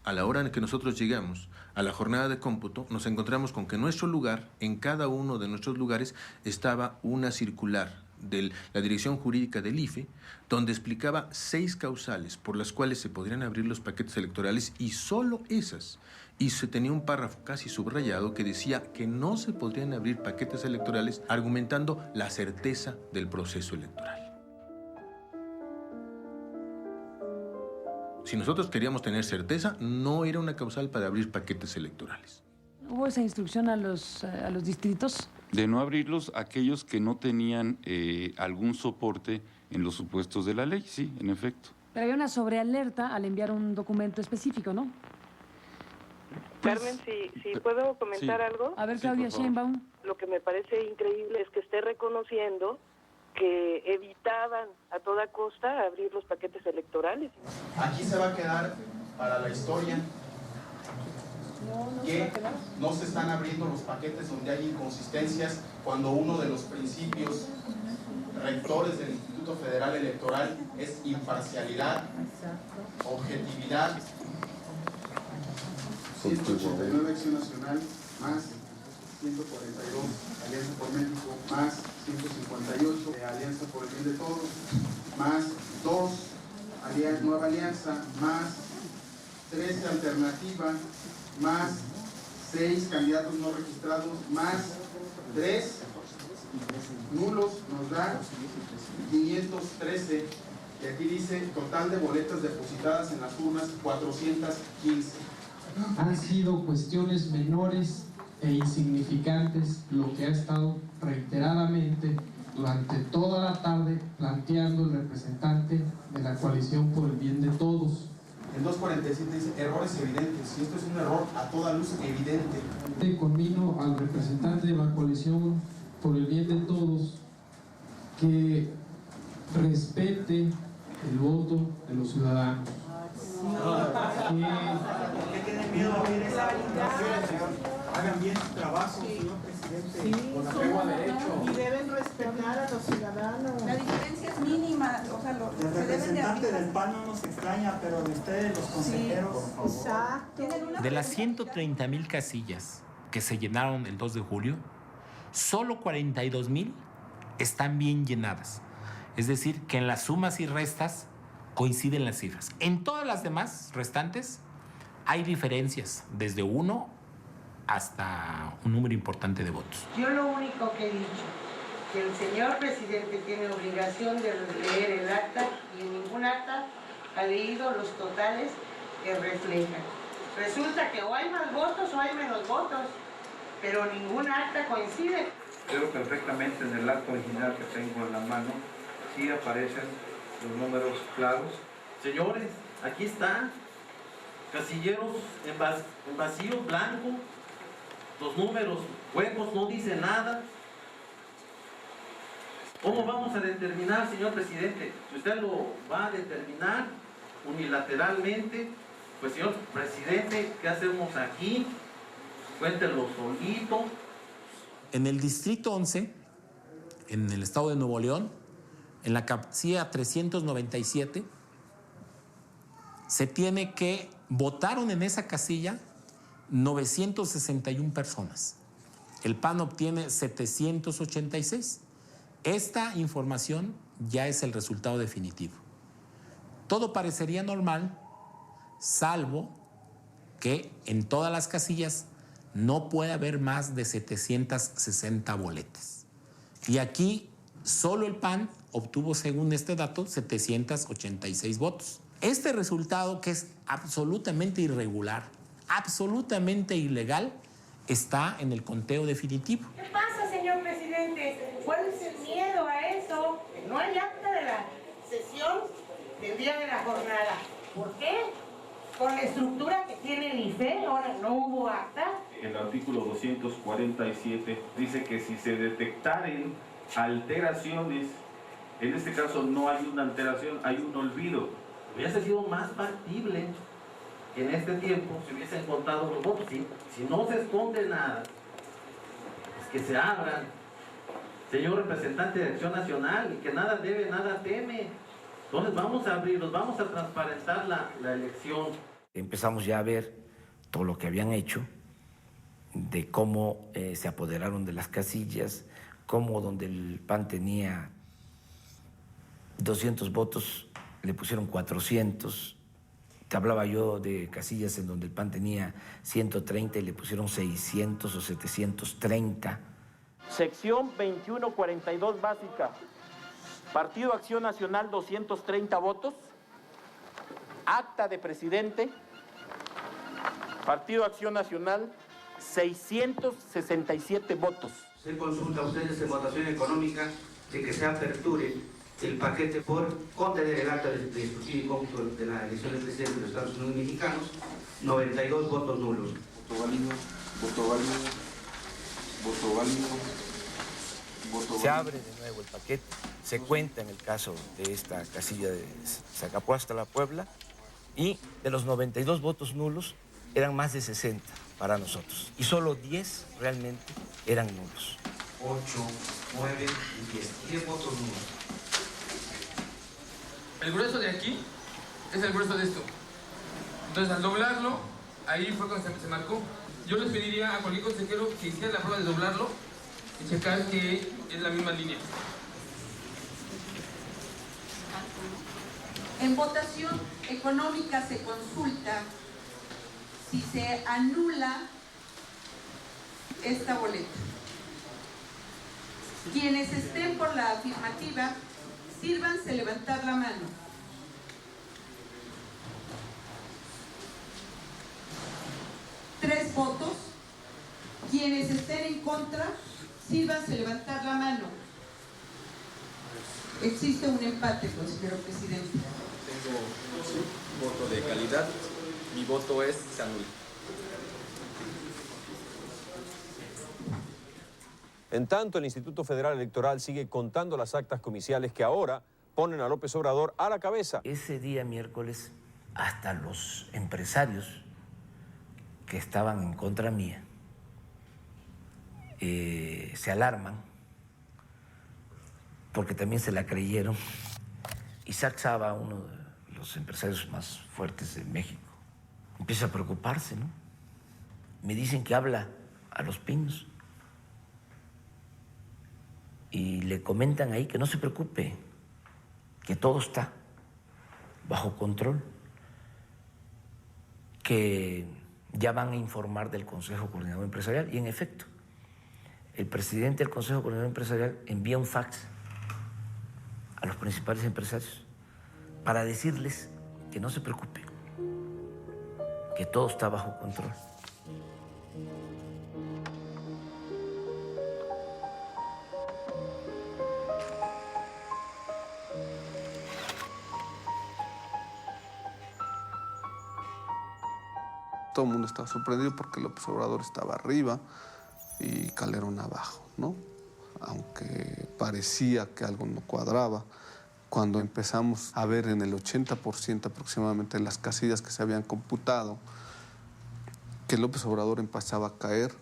A la hora en que nosotros llegamos a la jornada de cómputo, nos encontramos con que en nuestro lugar, en cada uno de nuestros lugares, estaba una circular de la Dirección Jurídica del IFE, donde explicaba 6 causales por las cuales se podrían abrir los paquetes electorales y solo esas. Y se tenía un párrafo casi subrayado que decía que no se podrían abrir paquetes electorales argumentando la certeza del proceso electoral. Si nosotros queríamos tener certeza, no era una causal para abrir paquetes electorales. ¿Hubo esa instrucción a los distritos? De no abrirlos aquellos que no tenían algún soporte en los supuestos de la ley, sí, en efecto. Pero había una sobrealerta al enviar un documento específico, ¿no? Carmen, si puedo comentar algo. A ver, Claudia Sheinbaum. Lo que me parece increíble es que esté reconociendo que evitaban a toda costa abrir los paquetes electorales. Aquí se va a quedar para la historia que no se están abriendo los paquetes donde hay inconsistencias, cuando uno de los principios rectores del Instituto Federal Electoral es imparcialidad, objetividad. 189 Acción Nacional más 142 Alianza por México más 158 Alianza por el Bien de Todos más 2 Nueva Alianza más 13 Alternativa más 6 candidatos no registrados más 3 nulos nos da 513 y aquí dice total de boletas depositadas en las urnas 415. Han sido cuestiones menores e insignificantes lo que ha estado reiteradamente durante toda la tarde planteando el representante de la Coalición por el Bien de Todos. El 247 dice errores evidentes, y esto es un error a toda luz evidente. Conmino al representante de la Coalición por el Bien de Todos que respete el voto de los ciudadanos. ¿Qué tienen miedo a abrir esa votación? Hagan bien su trabajo, señor presidente, con apego a derecho. Y deben respetar a los ciudadanos. La diferencia es mínima, o sea, el representante del PAN no nos extraña, pero de ustedes, los consejeros, por favor. Exacto. De las 130,000 casillas que se llenaron el 2 de julio, solo 42,000 están bien llenadas. Es decir, que en las sumas y restas coinciden las cifras. En todas las demás restantes hay diferencias, desde 1 hasta un número importante de votos. Yo lo único que he dicho, que el señor presidente tiene obligación de leer el acta y en ningún acta ha leído los totales que reflejan. Resulta que o hay más votos o hay menos votos, pero ningún acta coincide. Veo perfectamente en el acto original que tengo en la mano, sí aparecen los números claros. Señores, aquí está, casilleros en vacío, blanco, los números huecos, no dice nada. ¿Cómo vamos a determinar, señor presidente? Si usted lo va a determinar unilateralmente, pues señor presidente, ¿qué hacemos aquí? Cuéntelo solito. En el distrito 11, en el estado de Nuevo León, en la casilla 397, se tiene que votaron en esa casilla 961 personas. El PAN obtiene 786. Esta información ya es el resultado definitivo. todo parecería normal, salvo que en todas las casillas no puede haber más de 760 boletas. Y aquí solo el PAN obtuvo, según este dato, 786 votos. Este resultado, que es absolutamente irregular, absolutamente ilegal, está en el conteo definitivo. ¿Qué pasa, señor presidente? ¿Cuál es el miedo a eso? No hay acta de la sesión del día de la jornada. ¿Por qué? Con la estructura que tiene el IFE, ahora no hubo acta. El artículo 247 dice que si se detectaren alteraciones, en este caso no hay una alteración, hay un olvido. Hubiese sido más factible que en este tiempo se hubiesen contado los votos. Si no se esconde nada, pues que se abran. Señor representante de Acción Nacional, que nada debe, nada teme. Entonces vamos a abrirlos, vamos a transparentar la elección. Empezamos ya a ver todo lo que habían hecho, de cómo se apoderaron de las casillas, cómo donde el PAN tenía 200 votos, le pusieron 400. Te hablaba yo de casillas en donde el PAN tenía 130 y le pusieron 600 o 730. Sección 2142 básica. Partido Acción Nacional 230 votos. Acta de presidente. Partido Acción Nacional 667 votos. Se consulta a ustedes en votación económica de que se aperture el paquete por contener el acta de escrutinio y cómputo de la elección del presidente de los Estados Unidos mexicanos, 92 votos nulos. Voto válido, voto válido, voto válido, voto válido. Se abre de nuevo el paquete, se cuenta en el caso de esta casilla de Zacapuasta, La Puebla, y de los 92 votos nulos eran más de 60 para nosotros, y solo 10 realmente eran nulos. 8, 9 y 10 votos nulos. El grueso de aquí es el grueso de esto. Entonces, al doblarlo, ahí fue cuando se marcó. Yo les pediría a cualquier consejero que hiciera la prueba de doblarlo y checar que es la misma línea. En votación económica se consulta si se anula esta boleta. Quienes estén por la afirmativa, sírvanse levantar la mano. Tres votos. Quienes estén en contra, sírvanse levantar la mano. Existe un empate, consejero presidente. Tengo voto de calidad. Mi voto es se anula. En tanto, el Instituto Federal Electoral sigue contando las actas comiciales que ahora ponen a López Obrador a la cabeza. Ese día miércoles, hasta los empresarios que estaban en contra mía se alarman porque también se la creyeron. Isaac Saba, uno de los empresarios más fuertes de México, empieza a preocuparse, ¿no? Me dicen que habla a Los Pinos y le comentan ahí que no se preocupe, que todo está bajo control, que ya van a informar del Consejo Coordinador Empresarial. Y en efecto, el presidente del Consejo Coordinador Empresarial envía un fax a los principales empresarios para decirles que no se preocupen, que todo está bajo control. Todo el mundo estaba sorprendido porque López Obrador estaba arriba y Calderón abajo, ¿no? Aunque parecía que algo no cuadraba, cuando empezamos a ver en el 80% aproximadamente de las casillas que se habían computado, que López Obrador empezaba a caer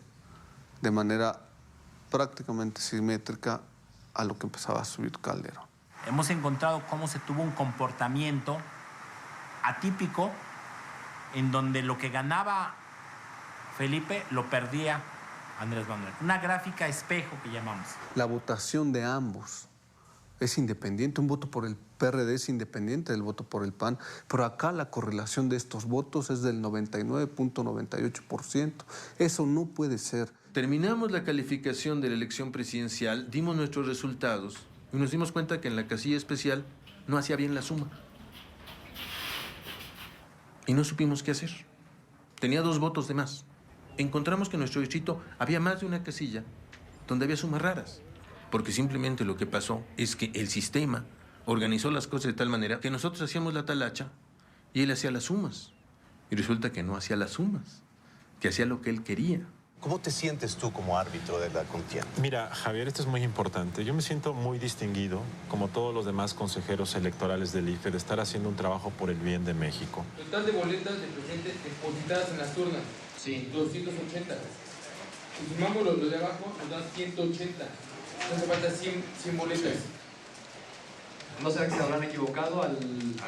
de manera prácticamente simétrica a lo que empezaba a subir Calderón. Hemos encontrado cómo se tuvo un comportamiento atípico en donde lo que ganaba Felipe lo perdía Andrés Manuel. Una gráfica espejo que llamamos. La votación de ambos es independiente, un voto por el PRD es independiente del voto por el PAN, pero acá la correlación de estos votos es del 99.98%. Eso no puede ser. Terminamos la calificación de la elección presidencial, dimos nuestros resultados y nos dimos cuenta que en la casilla especial no hacía bien la suma. Y no supimos qué hacer. Tenía 2 votos de más. Encontramos que en nuestro distrito había más de una casilla donde había sumas raras. Porque simplemente lo que pasó es que el sistema organizó las cosas de tal manera que nosotros hacíamos la talacha y él hacía las sumas. Y resulta que no hacía las sumas, que hacía lo que él quería. ¿Cómo te sientes tú como árbitro de la contienda? Mira, Javier, esto es muy importante. Yo me siento muy distinguido, como todos los demás consejeros electorales del IFE, de estar haciendo un trabajo por el bien de México. Total de boletas de presidente depositadas en las urnas. Sí. 280. Si sumamos los de abajo, nos dan 180. Nos hace falta 100 boletas. ¿No será que se habrán equivocado al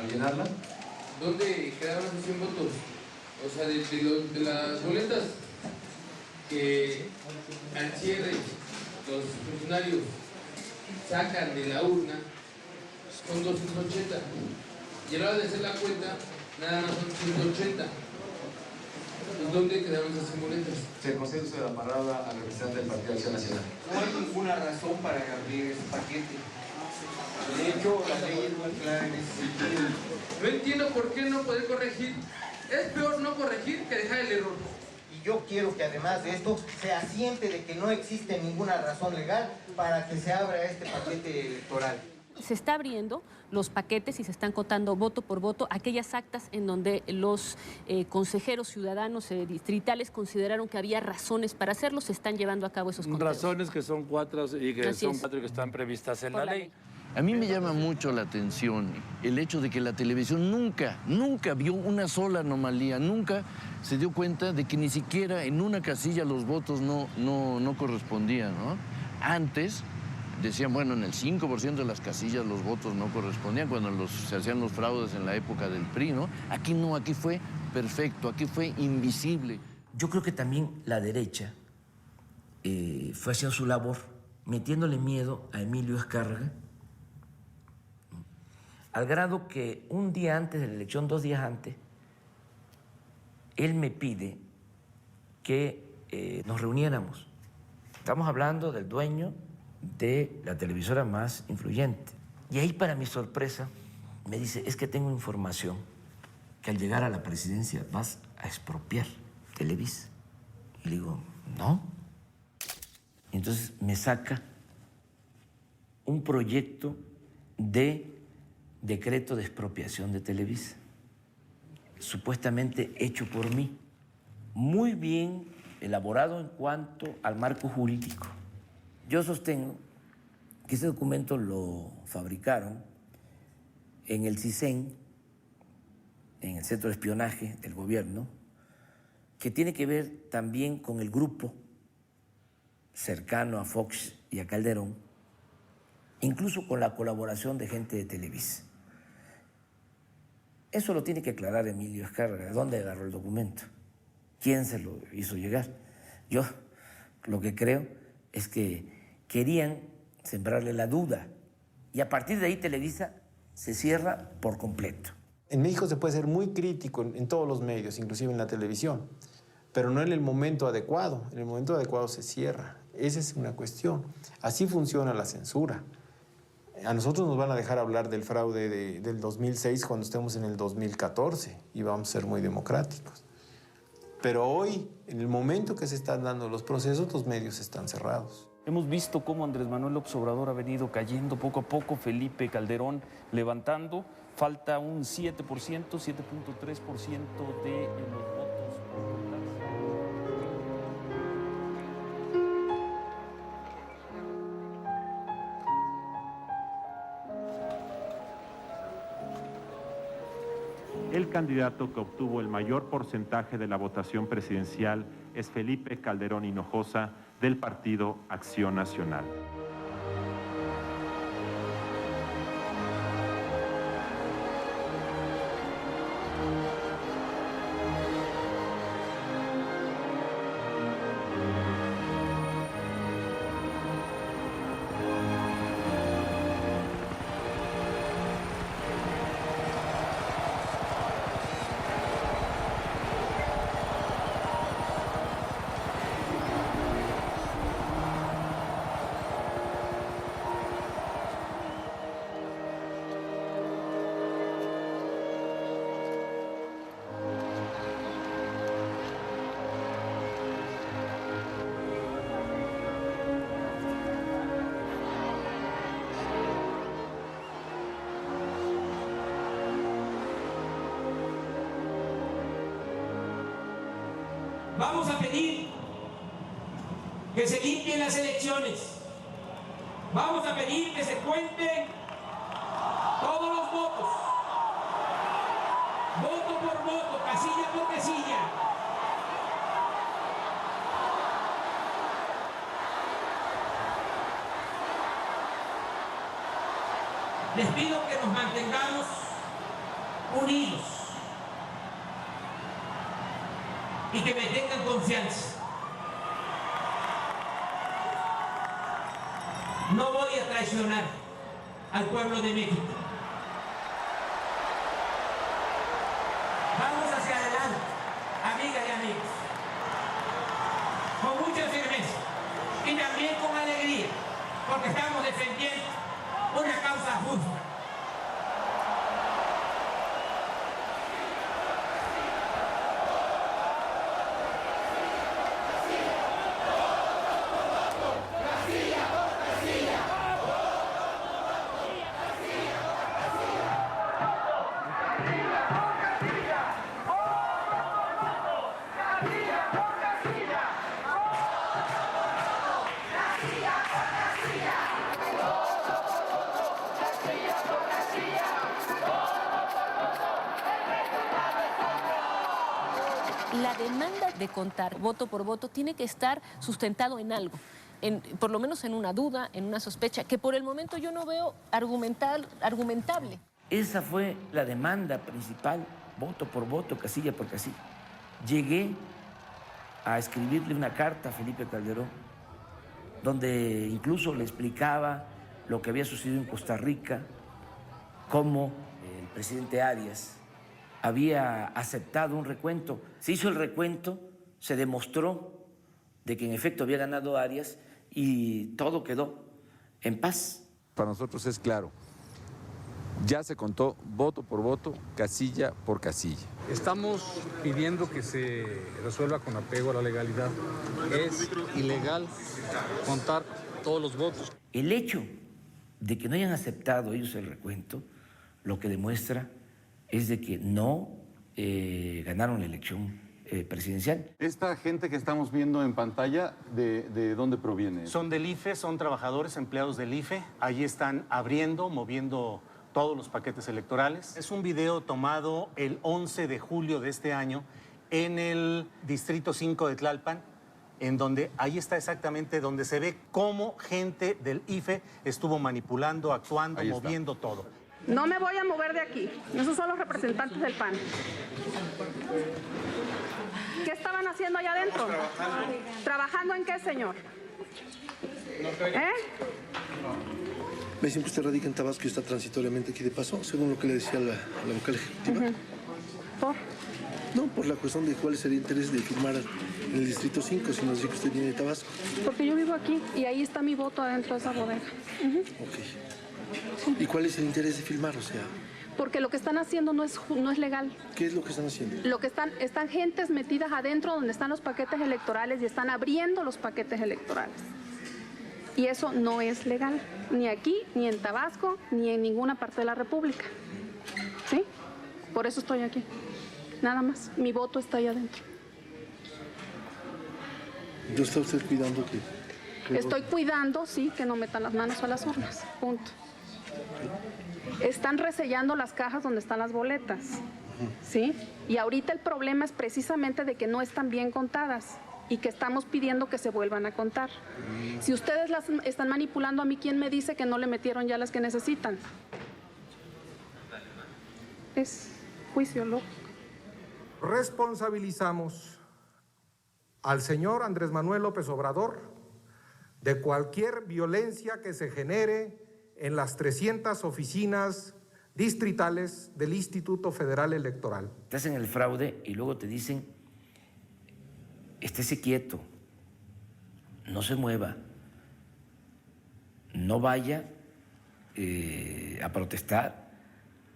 llenarla? ¿Dónde quedaron esos 100 votos? O sea, de las boletas que al cierre los funcionarios sacan de la urna son 280. Y a la hora de hacer la cuenta, nada más son 180. ¿Dónde quedaron esas 100 boletas? Se concede usted la palabra al representante del Partido Acción Nacional. No hay ninguna razón para abrir ese paquete. De hecho, la ley es muy clara en ese sentido. No entiendo por qué no poder corregir. Es peor no corregir que dejar el error. Y yo quiero que además de esto se asiente de que no existe ninguna razón legal para que se abra este paquete electoral. Se está abriendo los paquetes y se están contando voto por voto aquellas actas en donde los consejeros ciudadanos distritales consideraron que había razones para hacerlo. Se están llevando a cabo esos conteos. Razones que son 4 y que son 4 que están previstas en la ley. A mí me llama mucho la atención el hecho de que la televisión nunca vio una sola anomalía, nunca se dio cuenta de que ni siquiera en una casilla los votos no correspondían, ¿no? Antes decían, bueno, en el 5% de las casillas los votos no correspondían cuando se hacían los fraudes en la época del PRI, ¿no? Aquí no, aquí fue perfecto, aquí fue invisible. Yo creo que también la derecha fue haciendo su labor, metiéndole miedo a Emilio Azcárraga, al grado que un día antes de la elección, 2 días antes, él me pide que nos reuniéramos. Estamos hablando del dueño de la televisora más influyente. Y ahí, para mi sorpresa, me dice, es que tengo información que al llegar a la presidencia vas a expropiar Televisa. Y le digo, no. Y entonces me saca un proyecto de decreto de expropiación de Televisa, supuestamente hecho por mí, muy bien elaborado en cuanto al marco jurídico. Yo sostengo que ese documento lo fabricaron en el CISEN, en el Centro de Espionaje del Gobierno, que tiene que ver también con el grupo cercano a Fox y a Calderón, incluso con la colaboración de gente de Televisa. Eso lo tiene que aclarar Emilio Azcárraga. ¿De dónde agarró el documento? ¿Quién se lo hizo llegar? Yo lo que creo es que querían sembrarle la duda y a partir de ahí Televisa se cierra por completo. En México se puede ser muy crítico en todos los medios, inclusive en la televisión, pero no en el momento adecuado. En el momento adecuado se cierra. Esa es una cuestión. Así funciona la censura. A nosotros nos van a dejar hablar del fraude del 2006 cuando estemos en el 2014 y vamos a ser muy democráticos. Pero hoy, en el momento que se están dando los procesos, los medios están cerrados. Hemos visto cómo Andrés Manuel López Obrador ha venido cayendo poco a poco, Felipe Calderón levantando, falta un 7%, 7.3% de los votos populares. El candidato que obtuvo el mayor porcentaje de la votación presidencial es Felipe Calderón Hinojosa, del Partido Acción Nacional. Vamos a pedir que se limpien las elecciones. Vamos a pedir que se cuenten todos los votos, voto por voto, casilla por casilla. Les pido que nos mantengamos unidos y que me tengan confianza. No voy a traicionar al pueblo de México. Vamos hacia adelante, amigas y amigos, con mucha firmeza y también con alegría, porque estamos defendiendo una causa justa. La demanda de contar voto por voto tiene que estar sustentado en algo, por lo menos en una duda, en una sospecha, que por el momento yo no veo argumentable. Esa fue la demanda principal, voto por voto, casilla por casilla. Llegué a escribirle una carta a Felipe Calderón, donde incluso le explicaba lo que había sucedido en Costa Rica, cómo el presidente Arias había aceptado un recuento. Se hizo el recuento, se demostró de que en efecto había ganado Arias y todo quedó en paz. Para nosotros es claro, ya se contó voto por voto, casilla por casilla. Estamos pidiendo que se resuelva con apego a la legalidad. Es ilegal contar todos los votos. El hecho de que no hayan aceptado ellos el recuento, lo que demuestra es de que no ganaron la elección presidencial. Esta gente que estamos viendo en pantalla, ¿de dónde proviene? Son del IFE, son trabajadores, empleados del IFE. Allí están abriendo, moviendo todos los paquetes electorales. Es un video tomado el 11 de julio de este año en el Distrito 5 de Tlalpan, en donde ahí está exactamente donde se ve cómo gente del IFE estuvo manipulando, actuando, moviendo todo. No me voy a mover de aquí. Esos son los representantes del PAN. ¿Qué estaban haciendo allá adentro? ¿Trabajando en qué, señor? Me dicen que usted radica en Tabasco y está transitoriamente aquí de paso, según lo que le decía la vocal ejecutiva. ¿Por? No, por la cuestión de cuál sería el interés de firmar en el Distrito 5, si nos dice que usted viene de Tabasco. Porque yo vivo aquí y ahí está mi voto adentro de esa bodega. ¿Y cuál es el interés de filmar? O sea, porque lo que están haciendo no es legal. ¿qué es lo que están haciendo? Lo que están gentes metidas adentro donde están los paquetes electorales y están abriendo los paquetes electorales. Y eso no es legal, ni aquí, ni en Tabasco, ni en ninguna parte de la República. ¿Sí? Por eso estoy aquí. Nada más. Mi voto está ahí adentro. ¿No está usted cuidando que Estoy cuidando, sí, que no metan las manos a las urnas. Punto. Están resellando las cajas donde están las boletas. ¿Sí? Y ahorita el problema es precisamente de que no están bien contadas y que estamos pidiendo que se vuelvan a contar. Si ustedes las están manipulando, a mí, ¿quién me dice que no le metieron ya las que necesitan? Es juicio lógico. Responsabilizamos al señor Andrés Manuel López Obrador de cualquier violencia que se genere en las 300 oficinas distritales del Instituto Federal Electoral. Te hacen el fraude y luego te dicen, estése quieto, no se mueva, no vaya a protestar,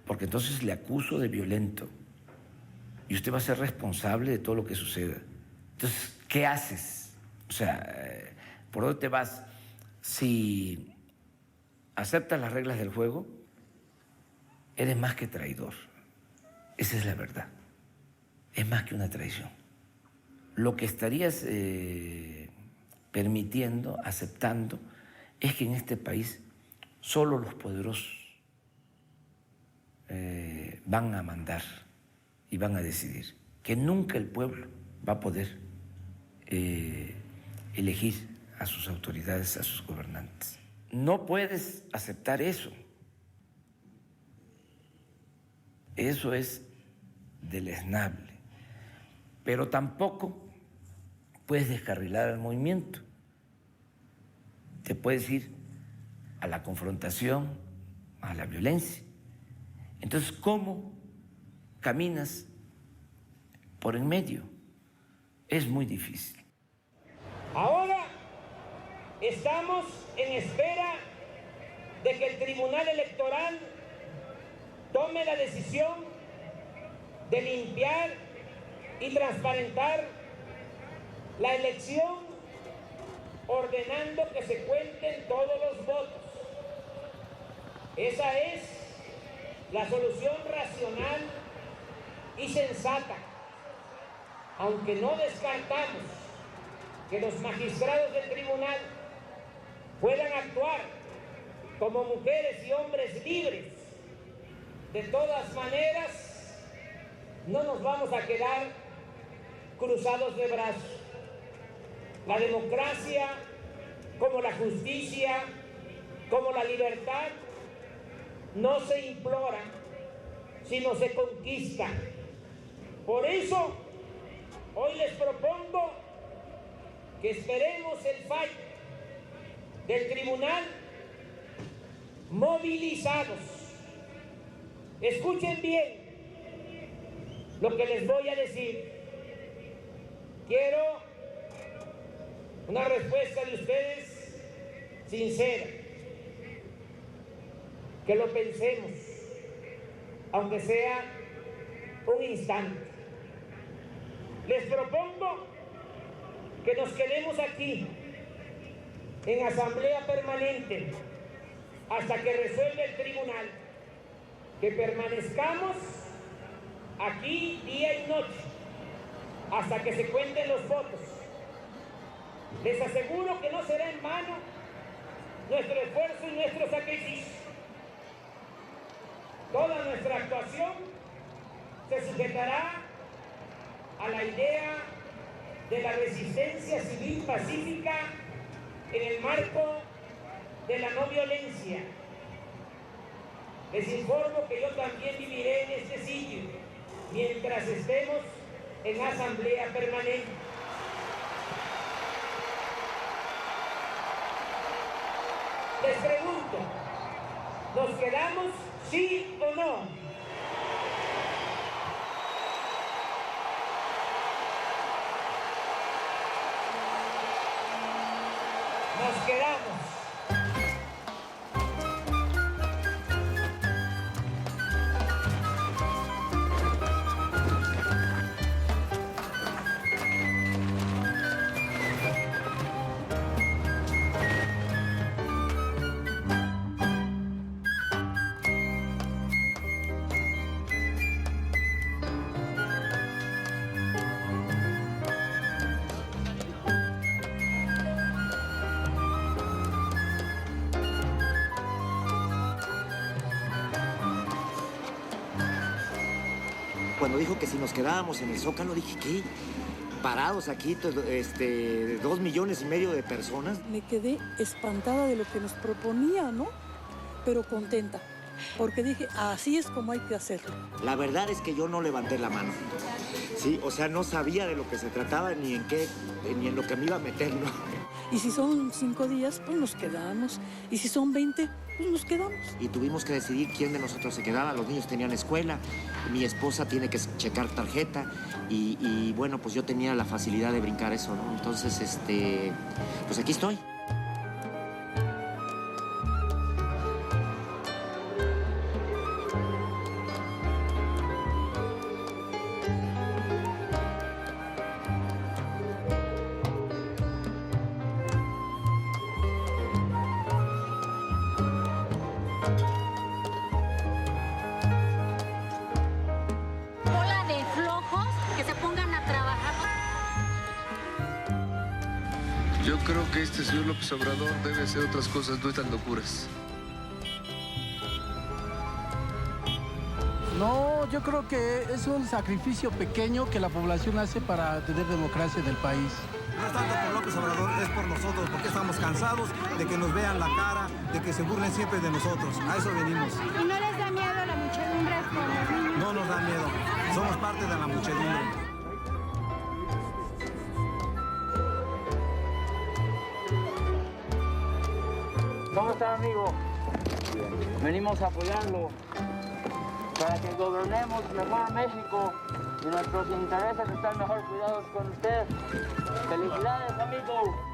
porque entonces le acuso de violento y usted va a ser responsable de todo lo que suceda. Entonces, ¿qué haces? O sea, ¿por dónde te vas? Si aceptas las reglas del juego, eres más que traidor. Esa es la verdad. Es más que una traición. lo que estarías permitiendo, aceptando, es que en este país solo los poderosos van a mandar y van a decidir, que nunca el pueblo va a poder elegir a sus autoridades, a sus gobernantes. No puedes aceptar eso. Eso es deleznable. Pero tampoco puedes descarrilar al movimiento. Te puedes ir a la confrontación, a la violencia. Entonces, ¿cómo caminas por en medio? Es muy difícil. Ahora estamos en espera de que el Tribunal Electoral tome la decisión de limpiar y transparentar la elección, ordenando que se cuenten todos los votos. Esa es la solución racional y sensata, aunque no descartamos que los magistrados del tribunal puedan actuar como mujeres y hombres libres. De todas maneras, no nos vamos a quedar cruzados de brazos. La democracia, como la justicia, como la libertad, no se implora, sino se conquista. Por eso, hoy les propongo que esperemos el fallo del tribunal movilizados. Escuchen bien lo que les voy a decir. Quiero una respuesta de ustedes sincera, que lo pensemos, aunque sea un instante. Les propongo que nos quedemos aquí en asamblea permanente hasta que resuelva el tribunal, que permanezcamos aquí día y noche hasta que se cuenten los votos. Les aseguro que no será en vano nuestro esfuerzo y nuestro sacrificio. Toda nuestra actuación se sujetará a la idea de la resistencia civil pacífica en el marco de la no violencia. Les informo que yo también viviré en este sitio mientras estemos en asamblea permanente. Les pregunto, ¿nos quedamos sí o no? Nos quedamos. Cuando dijo que si nos quedábamos en el Zócalo, dije, ¿qué? Parados aquí, 2,5 millones de personas. Me quedé espantada de lo que nos proponía, ¿no? Pero contenta, porque dije, así es como hay que hacerlo. La verdad es que yo no levanté la mano, ¿sí? O sea, no sabía de lo que se trataba, ni en lo que me iba a meter, ¿no? Y si son 5 días, pues nos quedamos. Y si son 20, pues nos quedamos. Y tuvimos que decidir quién de nosotros se quedaba. Los niños tenían escuela, mi esposa tiene que checar tarjeta y bueno, pues yo tenía la facilidad de brincar eso, ¿no? Entonces, pues aquí estoy. creo que este señor López Obrador debe hacer otras cosas, no estas locuras. No, yo creo que es un sacrificio pequeño que la población hace para tener democracia en el país. No es tanto por López Obrador, es por nosotros, porque estamos cansados de que nos vean la cara, de que se burlen siempre de nosotros. A eso venimos. ¿Y no les da miedo la muchedumbre con los niños? No nos da miedo, somos parte de la muchedumbre. ¿Cómo está, amigo? Venimos a apoyarlo para que gobernemos mejor México y nuestros intereses están mejor cuidados con usted. ¡Felicidades, amigo!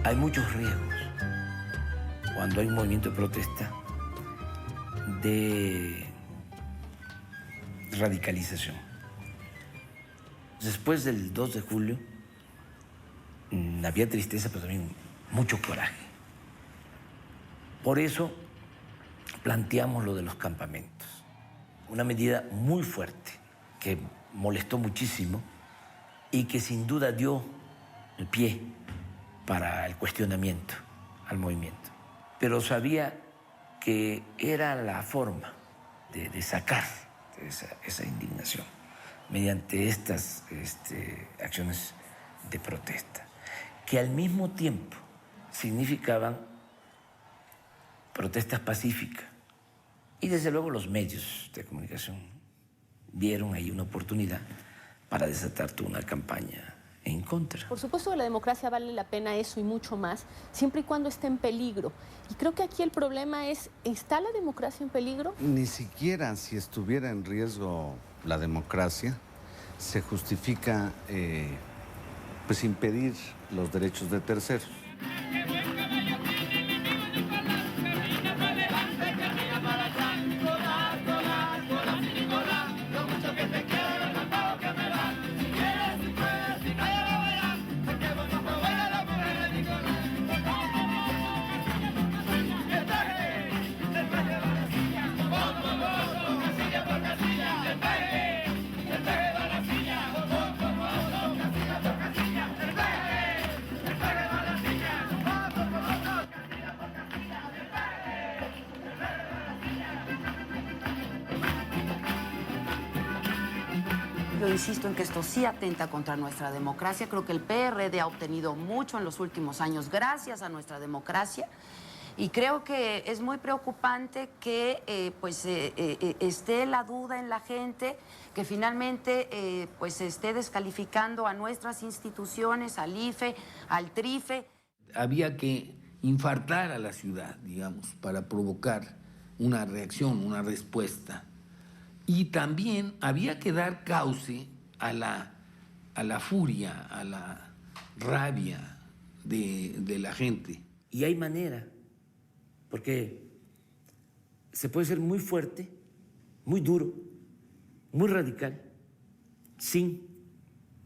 Hay muchos riesgos cuando hay un movimiento de protesta de radicalización. Después del 2 de julio había tristeza, pero también mucho coraje. Por eso planteamos lo de los campamentos, una medida muy fuerte que molestó muchísimo y que sin duda dio el pie para el cuestionamiento al movimiento. Pero sabía que era la forma de sacar esa indignación mediante estas acciones de protesta, que al mismo tiempo significaban protestas pacíficas. Y desde luego los medios de comunicación vieron ahí una oportunidad para desatar toda una campaña en contra. Por supuesto que la democracia vale la pena eso y mucho más, siempre y cuando esté en peligro. Y creo que aquí el problema es, ¿está la democracia en peligro? Ni siquiera si estuviera en riesgo la democracia, se justifica pues impedir los derechos de terceros. Yo insisto en que esto sí atenta contra nuestra democracia. Creo que el PRD ha obtenido mucho en los últimos años gracias a nuestra democracia. Y creo que es muy preocupante que esté la duda en la gente, que finalmente se esté descalificando a nuestras instituciones, al IFE, al TRIFE. Había que infartar a la ciudad, digamos, para provocar una reacción, una respuesta. Y también había que dar cauce a la furia, a la rabia de la gente. Y hay manera, porque se puede ser muy fuerte, muy duro, muy radical, sin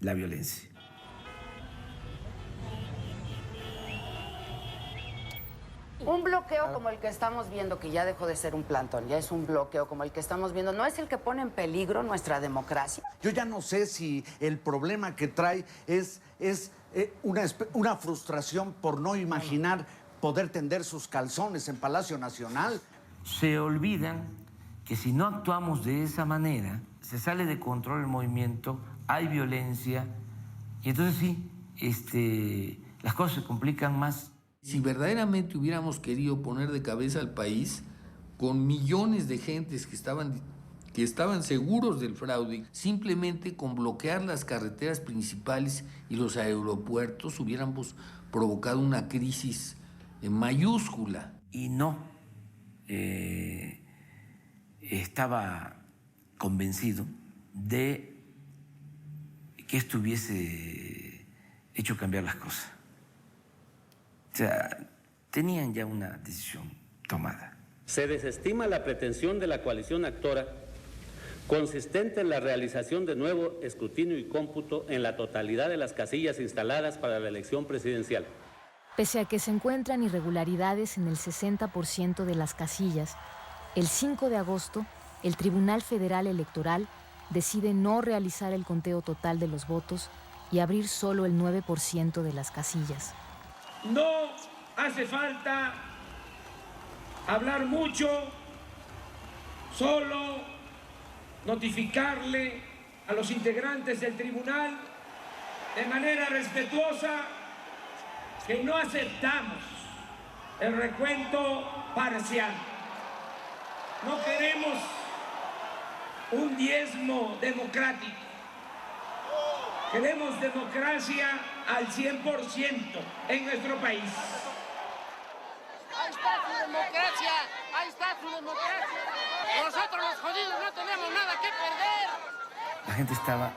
la violencia. Un bloqueo como el que estamos viendo, que ya dejó de ser un plantón, ya es un bloqueo como el que estamos viendo, ¿no es el que pone en peligro nuestra democracia? Yo ya no sé si el problema que trae es una frustración por no imaginar poder tender sus calzones en Palacio Nacional. Se olvidan que si no actuamos de esa manera, se sale de control el movimiento, hay violencia, y entonces sí, las cosas se complican más. Si verdaderamente hubiéramos querido poner de cabeza al país, con millones de gentes que estaban seguros del fraude, simplemente con bloquear las carreteras principales y los aeropuertos hubiéramos provocado una crisis mayúscula. Y no estaba convencido de que esto hubiese hecho cambiar las cosas. O sea, tenían ya una decisión tomada. Se desestima la pretensión de la coalición actora consistente en la realización de nuevo escrutinio y cómputo en la totalidad de las casillas instaladas para la elección presidencial. Pese a que se encuentran irregularidades en el 60% de las casillas, el 5 de agosto, el Tribunal Federal Electoral decide no realizar el conteo total de los votos y abrir solo el 9% de las casillas. No hace falta hablar mucho, solo notificarle a los integrantes del tribunal de manera respetuosa que no aceptamos el recuento parcial. No queremos un diezmo democrático. Queremos democracia al 100% en nuestro país. Ahí está su democracia, ahí está su democracia. Nosotros los jodidos no tenemos nada que perder. La gente estaba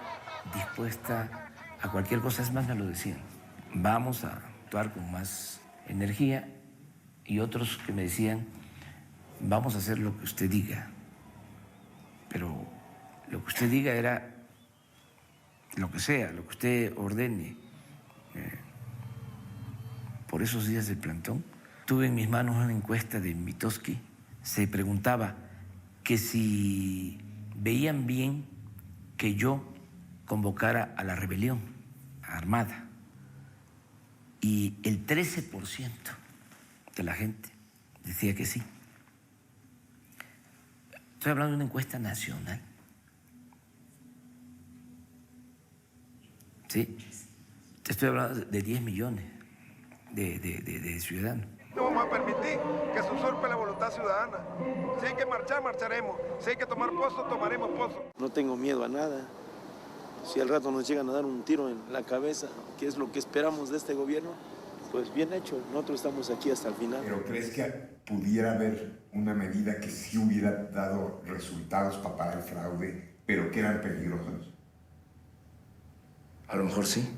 dispuesta a cualquier cosa, es más, me lo decían. Vamos a actuar con más energía, y otros que me decían, vamos a hacer lo que usted diga. Pero lo que usted diga era lo que sea, lo que usted ordene. Por esos días del plantón, tuve en mis manos una encuesta de Mitofsky. Se preguntaba que si veían bien que yo convocara a la rebelión armada. Y el 13% de la gente decía que sí. Estoy hablando de una encuesta nacional. Sí, te estoy hablando de 10 millones de ciudadanos. No vamos a permitir que se usurpe la voluntad ciudadana. Si hay que marchar, marcharemos. Si hay que tomar pozo, tomaremos pozo. No tengo miedo a nada. Si al rato nos llegan a dar un tiro en la cabeza, que es lo que esperamos de este gobierno, pues bien hecho. Nosotros estamos aquí hasta el final. ¿Pero crees que pudiera haber una medida que sí hubiera dado resultados para parar el fraude, pero que eran peligrosos? A lo mejor sí.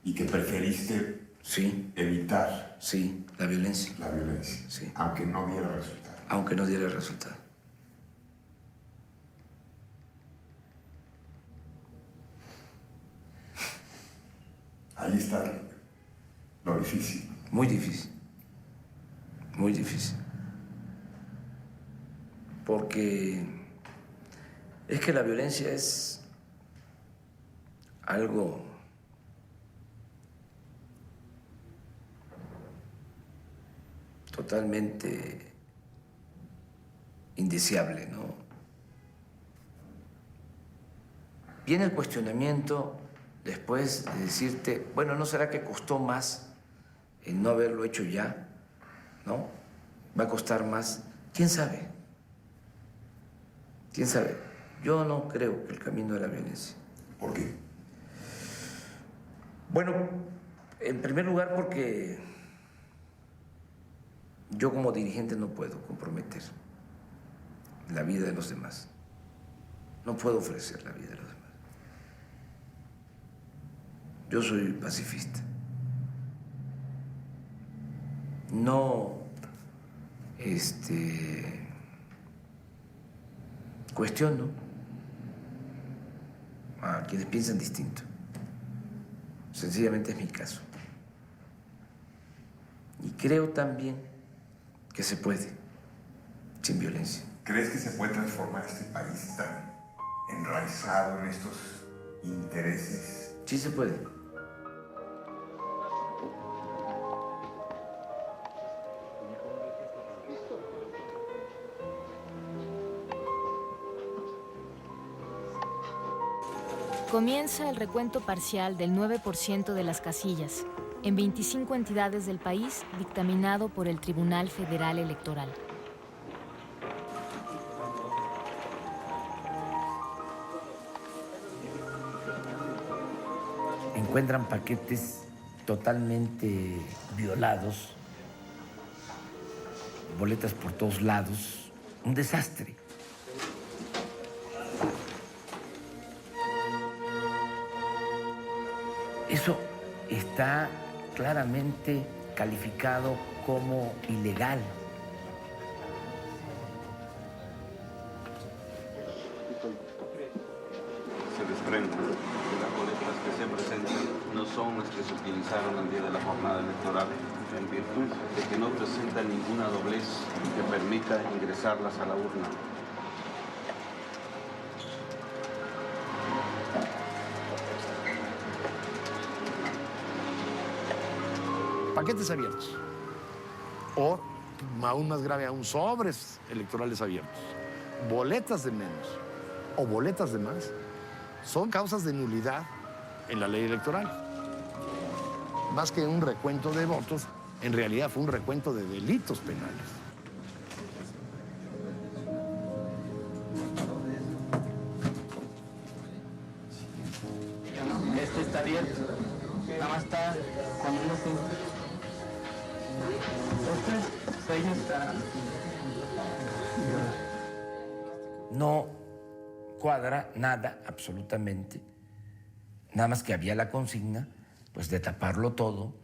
¿Y que preferiste evitar? Sí, la violencia. La violencia. Sí. Aunque no diera resultado. Aunque no diera resultado. Ahí está lo difícil. Muy difícil. Muy difícil. Porque es que la violencia es algo totalmente indeseable, ¿no? Viene el cuestionamiento después de decirte, bueno, ¿no será que costó más el no haberlo hecho ya? ¿No? ¿Va a costar más? ¿Quién sabe? ¿Quién sabe? Yo no creo que el camino de la violencia. ¿Por qué? Bueno, en primer lugar porque yo como dirigente no puedo comprometer la vida de los demás. No puedo ofrecer la vida de los demás. Yo soy pacifista. No, cuestiono a quienes piensan distinto. Sencillamente es mi caso. Y creo también que se puede, sin violencia. ¿Crees que se puede transformar este país tan enraizado en estos intereses? Sí se puede. Comienza el recuento parcial del 9% de las casillas en 25 entidades del país, dictaminado por el Tribunal Federal Electoral. Encuentran paquetes totalmente violados, boletas por todos lados, un desastre. Eso está claramente calificado como ilegal. Se desprende que las boletas que se presentan no son las que se utilizaron el día de la jornada electoral, en virtud de que no presentan ninguna doblez que permita ingresarlas a la urna. Paquetes abiertos. O, aún más grave aún, sobres electorales abiertos. Boletas de menos o boletas de más son causas de nulidad en la ley electoral. Más que un recuento de votos, en realidad fue un recuento de delitos penales. Este está abierto. Nada más está con un Este sello está... No cuadra nada, absolutamente. Nada más que había la consigna, pues, de taparlo todo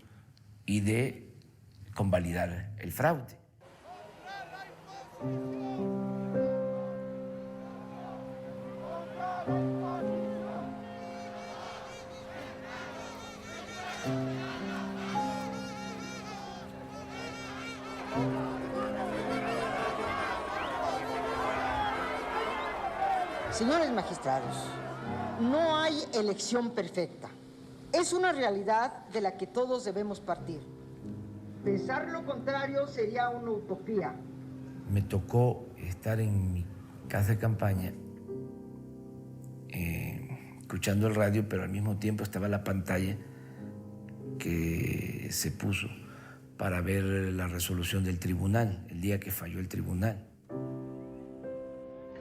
y de convalidar el fraude. Señores magistrados, no hay elección perfecta. Es una realidad de la que todos debemos partir. Pensar lo contrario sería una utopía. Me tocó estar en mi casa de campaña, escuchando el radio, pero al mismo tiempo estaba la pantalla que se puso para ver la resolución del tribunal, el día que falló el tribunal.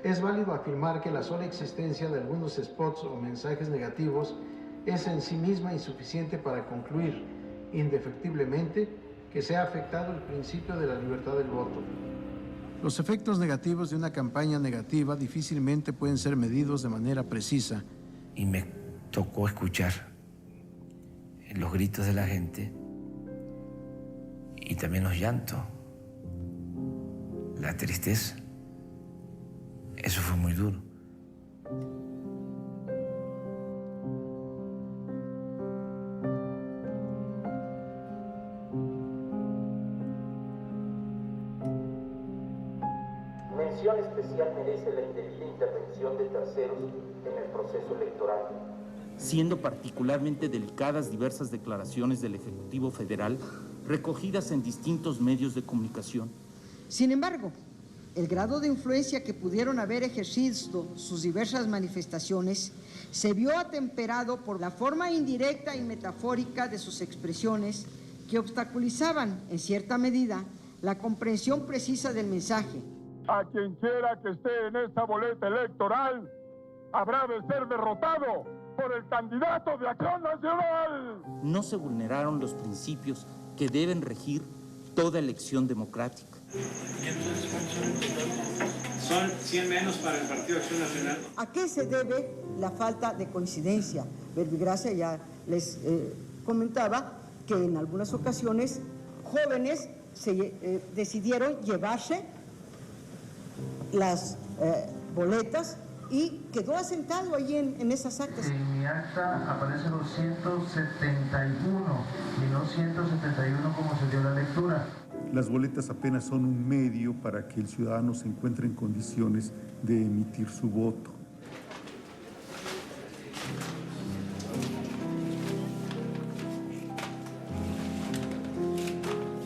Es válido afirmar que la sola existencia de algunos spots o mensajes negativos es en sí misma insuficiente para concluir indefectiblemente que se ha afectado el principio de la libertad del voto. Los efectos negativos de una campaña negativa difícilmente pueden ser medidos de manera precisa. Y me tocó escuchar los gritos de la gente y también los llantos, la tristeza. Eso fue muy duro. Mención especial merece la indebida intervención de terceros en el proceso electoral. Siendo particularmente delicadas diversas declaraciones del Ejecutivo Federal recogidas en distintos medios de comunicación. Sin embargo, el grado de influencia que pudieron haber ejercido sus diversas manifestaciones se vio atemperado por la forma indirecta y metafórica de sus expresiones que obstaculizaban, en cierta medida, la comprensión precisa del mensaje. A quien quiera que esté en esta boleta electoral habrá de ser derrotado por el candidato de Acción Nacional. No se vulneraron los principios que deben regir toda elección democrática. Son 100 menos para el Partido Acción Nacional. ¿A qué se debe la falta de coincidencia? Verbigracia ya les comentaba que en algunas ocasiones jóvenes decidieron llevarse las boletas y quedó asentado allí en esas actas. En mi acta aparece los 171 y no 171 como se dio la lectura. Las boletas apenas son un medio para que el ciudadano se encuentre en condiciones de emitir su voto.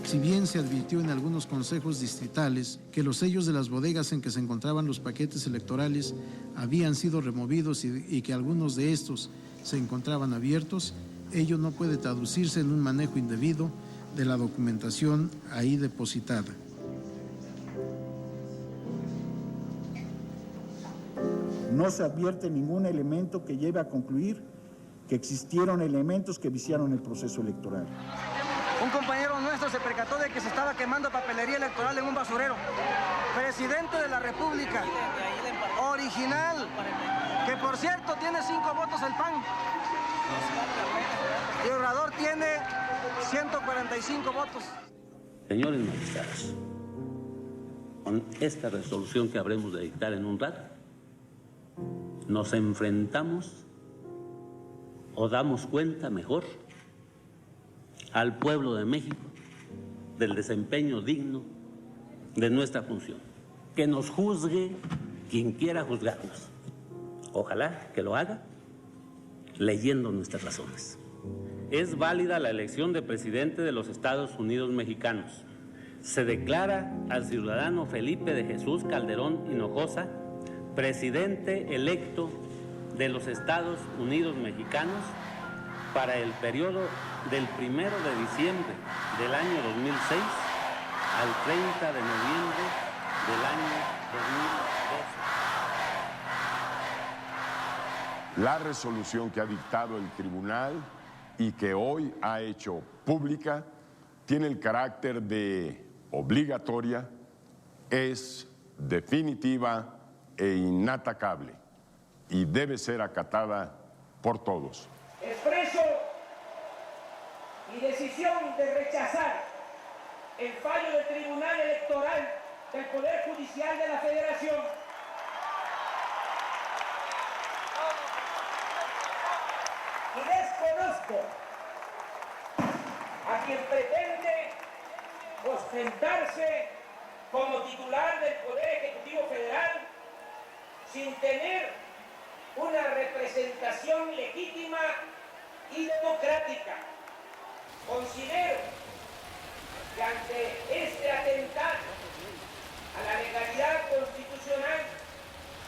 Si bien se advirtió en algunos consejos distritales que los sellos de las bodegas en que se encontraban los paquetes electorales habían sido removidos y que algunos de estos se encontraban abiertos, ello no puede traducirse en un manejo indebido de la documentación ahí depositada. No se advierte ningún elemento que lleve a concluir que existieron elementos que viciaron el proceso electoral. Un compañero nuestro se percató de que se estaba quemando papelería electoral en un basurero. Presidente de la República, original, que por cierto tiene 5 votos el PAN. Y Obrador tiene 145 votos. Señores magistrados, con esta resolución que habremos de dictar en un rato, nos enfrentamos o damos cuenta mejor al pueblo de México del desempeño digno de nuestra función. Que nos juzgue quien quiera juzgarnos. Ojalá que lo haga leyendo nuestras razones. Es válida la elección de presidente de los Estados Unidos mexicanos. Se declara al ciudadano Felipe de Jesús Calderón Hinojosa presidente electo de los Estados Unidos mexicanos para el periodo del 1 de diciembre del año 2006 al 30 de noviembre del año 2012. La resolución que ha dictado el tribunal y que hoy ha hecho pública tiene el carácter de obligatoria, es definitiva e inatacable y debe ser acatada por todos. Expreso mi decisión de rechazar el fallo del Tribunal Electoral del Poder Judicial de la Federación. Y desconozco a quien pretende ostentarse como titular del Poder Ejecutivo Federal sin tener una representación legítima y democrática. Considero que ante este atentado a la legalidad constitucional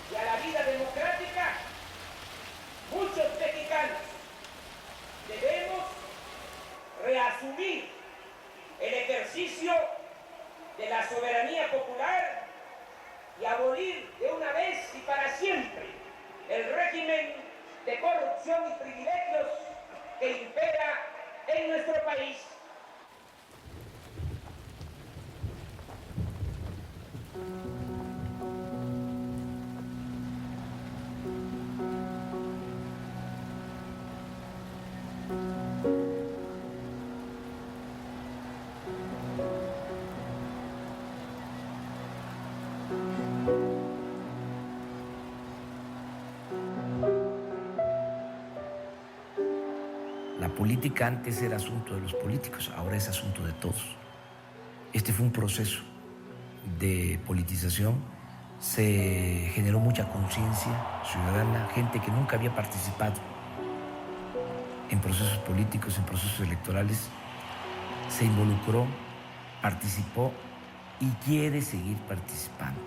y a la vida democrática, muchos mexicanos debemos reasumir el ejercicio de la soberanía popular y abolir de una vez y para siempre el régimen de corrupción y privilegios que impera en nuestro país. La política antes era asunto de los políticos, ahora es asunto de todos. Este fue un proceso de politización, se generó mucha conciencia ciudadana, gente que nunca había participado en procesos políticos, en procesos electorales, se involucró, participó y quiere seguir participando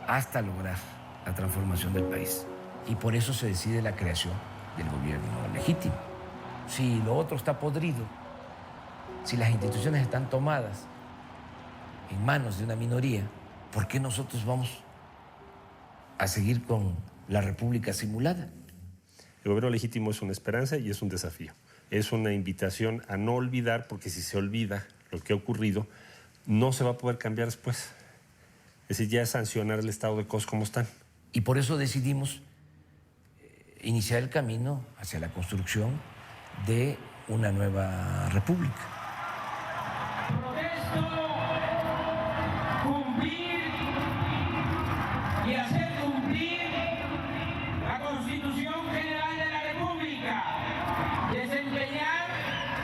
hasta lograr la transformación del país. Y por eso se decide la creación del gobierno legítimo. Si lo otro está podrido, si las instituciones están tomadas en manos de una minoría, ¿por qué nosotros vamos a seguir con la república simulada? El gobierno legítimo es una esperanza y es un desafío. Es una invitación a no olvidar, porque si se olvida lo que ha ocurrido, no se va a poder cambiar después. Es decir, ya es sancionar el estado de cosas como están. Y por eso decidimos iniciar el camino hacia la construcción de una nueva república. Protesto cumplir y hacer cumplir la Constitución General de la República, desempeñar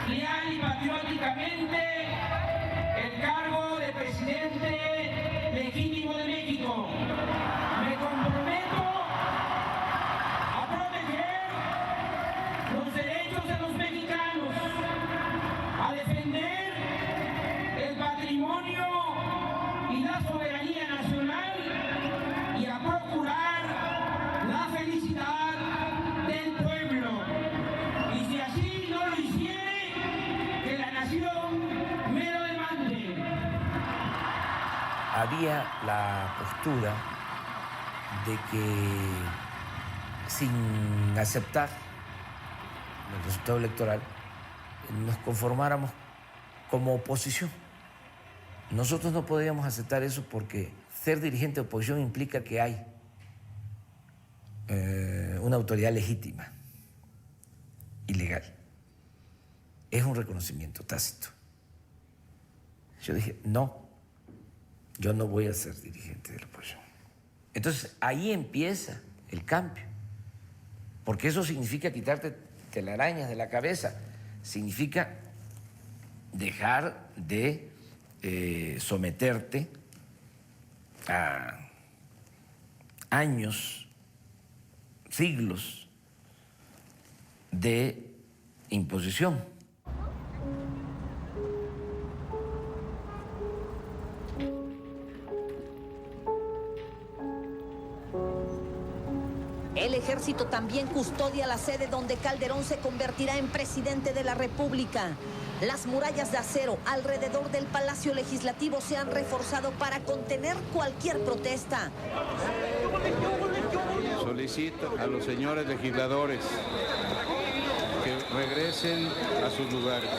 leal y patrióticamente el cargo de presidente legítimo de México. Me comprometo a proteger los derechos de los mexicanos, a defender el patrimonio y la soberanía nacional y a procurar la felicidad del pueblo. Y si así no lo hiciere, que la nación me lo demande. Había la postura de que sin aceptar el resultado electoral nos conformáramos como oposición. Nosotros no podíamos aceptar eso porque ser dirigente de oposición implica que hay una autoridad legítima y legal. es un reconocimiento tácito. Yo dije, no, yo no voy a ser dirigente de la oposición. Entonces, ahí empieza el cambio, porque eso significa quitarte telarañas de la cabeza, significa dejar de someterte a años, siglos de imposición. El ejército también custodia la sede donde Calderón se convertirá en presidente de la República. Las murallas de acero alrededor del Palacio Legislativo se han reforzado para contener cualquier protesta. Solicito a los señores legisladores que regresen a sus lugares.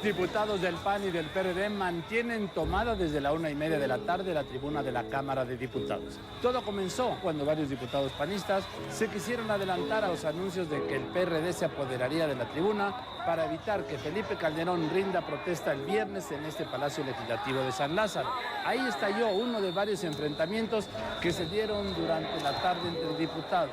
Diputados del PAN y del PRD mantienen tomada desde la 1:30 de la tarde la tribuna de la Cámara de Diputados. Todo comenzó cuando varios diputados panistas se quisieron adelantar a los anuncios de que el PRD se apoderaría de la tribuna para evitar que Felipe Calderón rinda protesta el viernes en este Palacio Legislativo de San Lázaro. Ahí estalló uno de varios enfrentamientos que se dieron durante la tarde entre diputados.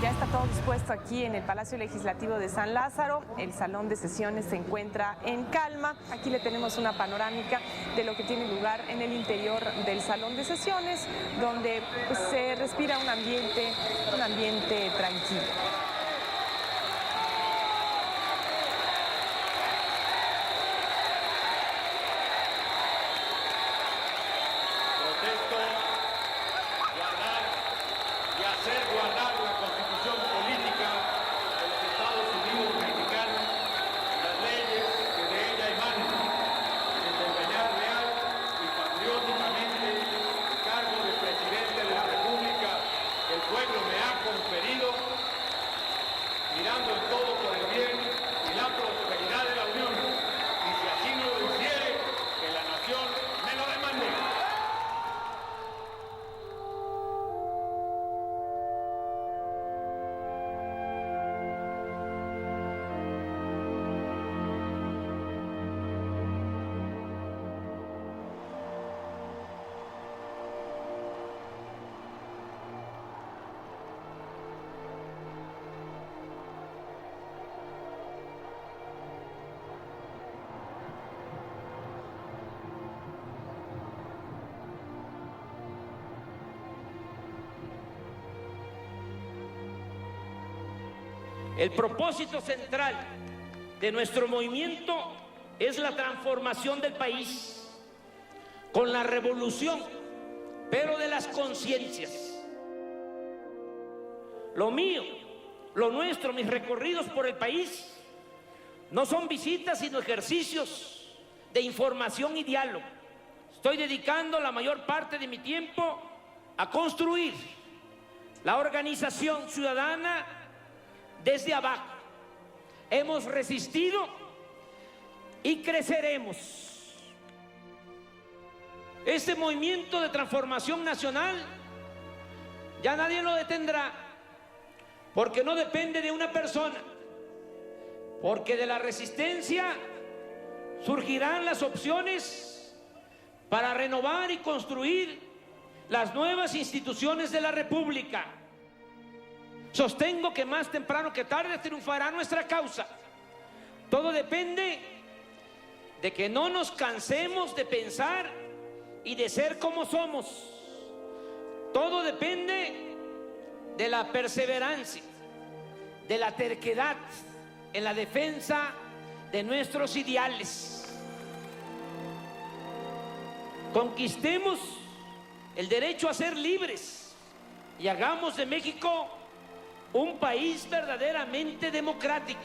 Ya está todo dispuesto aquí en el Palacio Legislativo de San Lázaro. El salón de sesiones se encuentra en calma. Aquí le tenemos una panorámica de lo que tiene lugar en el interior del salón de sesiones, donde pues, se respira un ambiente tranquilo. El propósito central de nuestro movimiento es la transformación del país con la revolución, pero de las conciencias. Lo mío, lo nuestro, mis recorridos por el país no son visitas sino ejercicios de información y diálogo. Estoy dedicando la mayor parte de mi tiempo a construir la organización ciudadana desde abajo. Hemos resistido y creceremos. Este movimiento de transformación nacional ya nadie lo detendrá, porque no depende de una persona, porque de la resistencia surgirán las opciones para renovar y construir las nuevas instituciones de la República. Sostengo que más temprano que tarde triunfará nuestra causa. Todo depende de que no nos cansemos de pensar y de ser como somos. Todo depende de la perseverancia, de la terquedad en la defensa de nuestros ideales. Conquistemos el derecho a ser libres y hagamos de México un país verdaderamente democrático.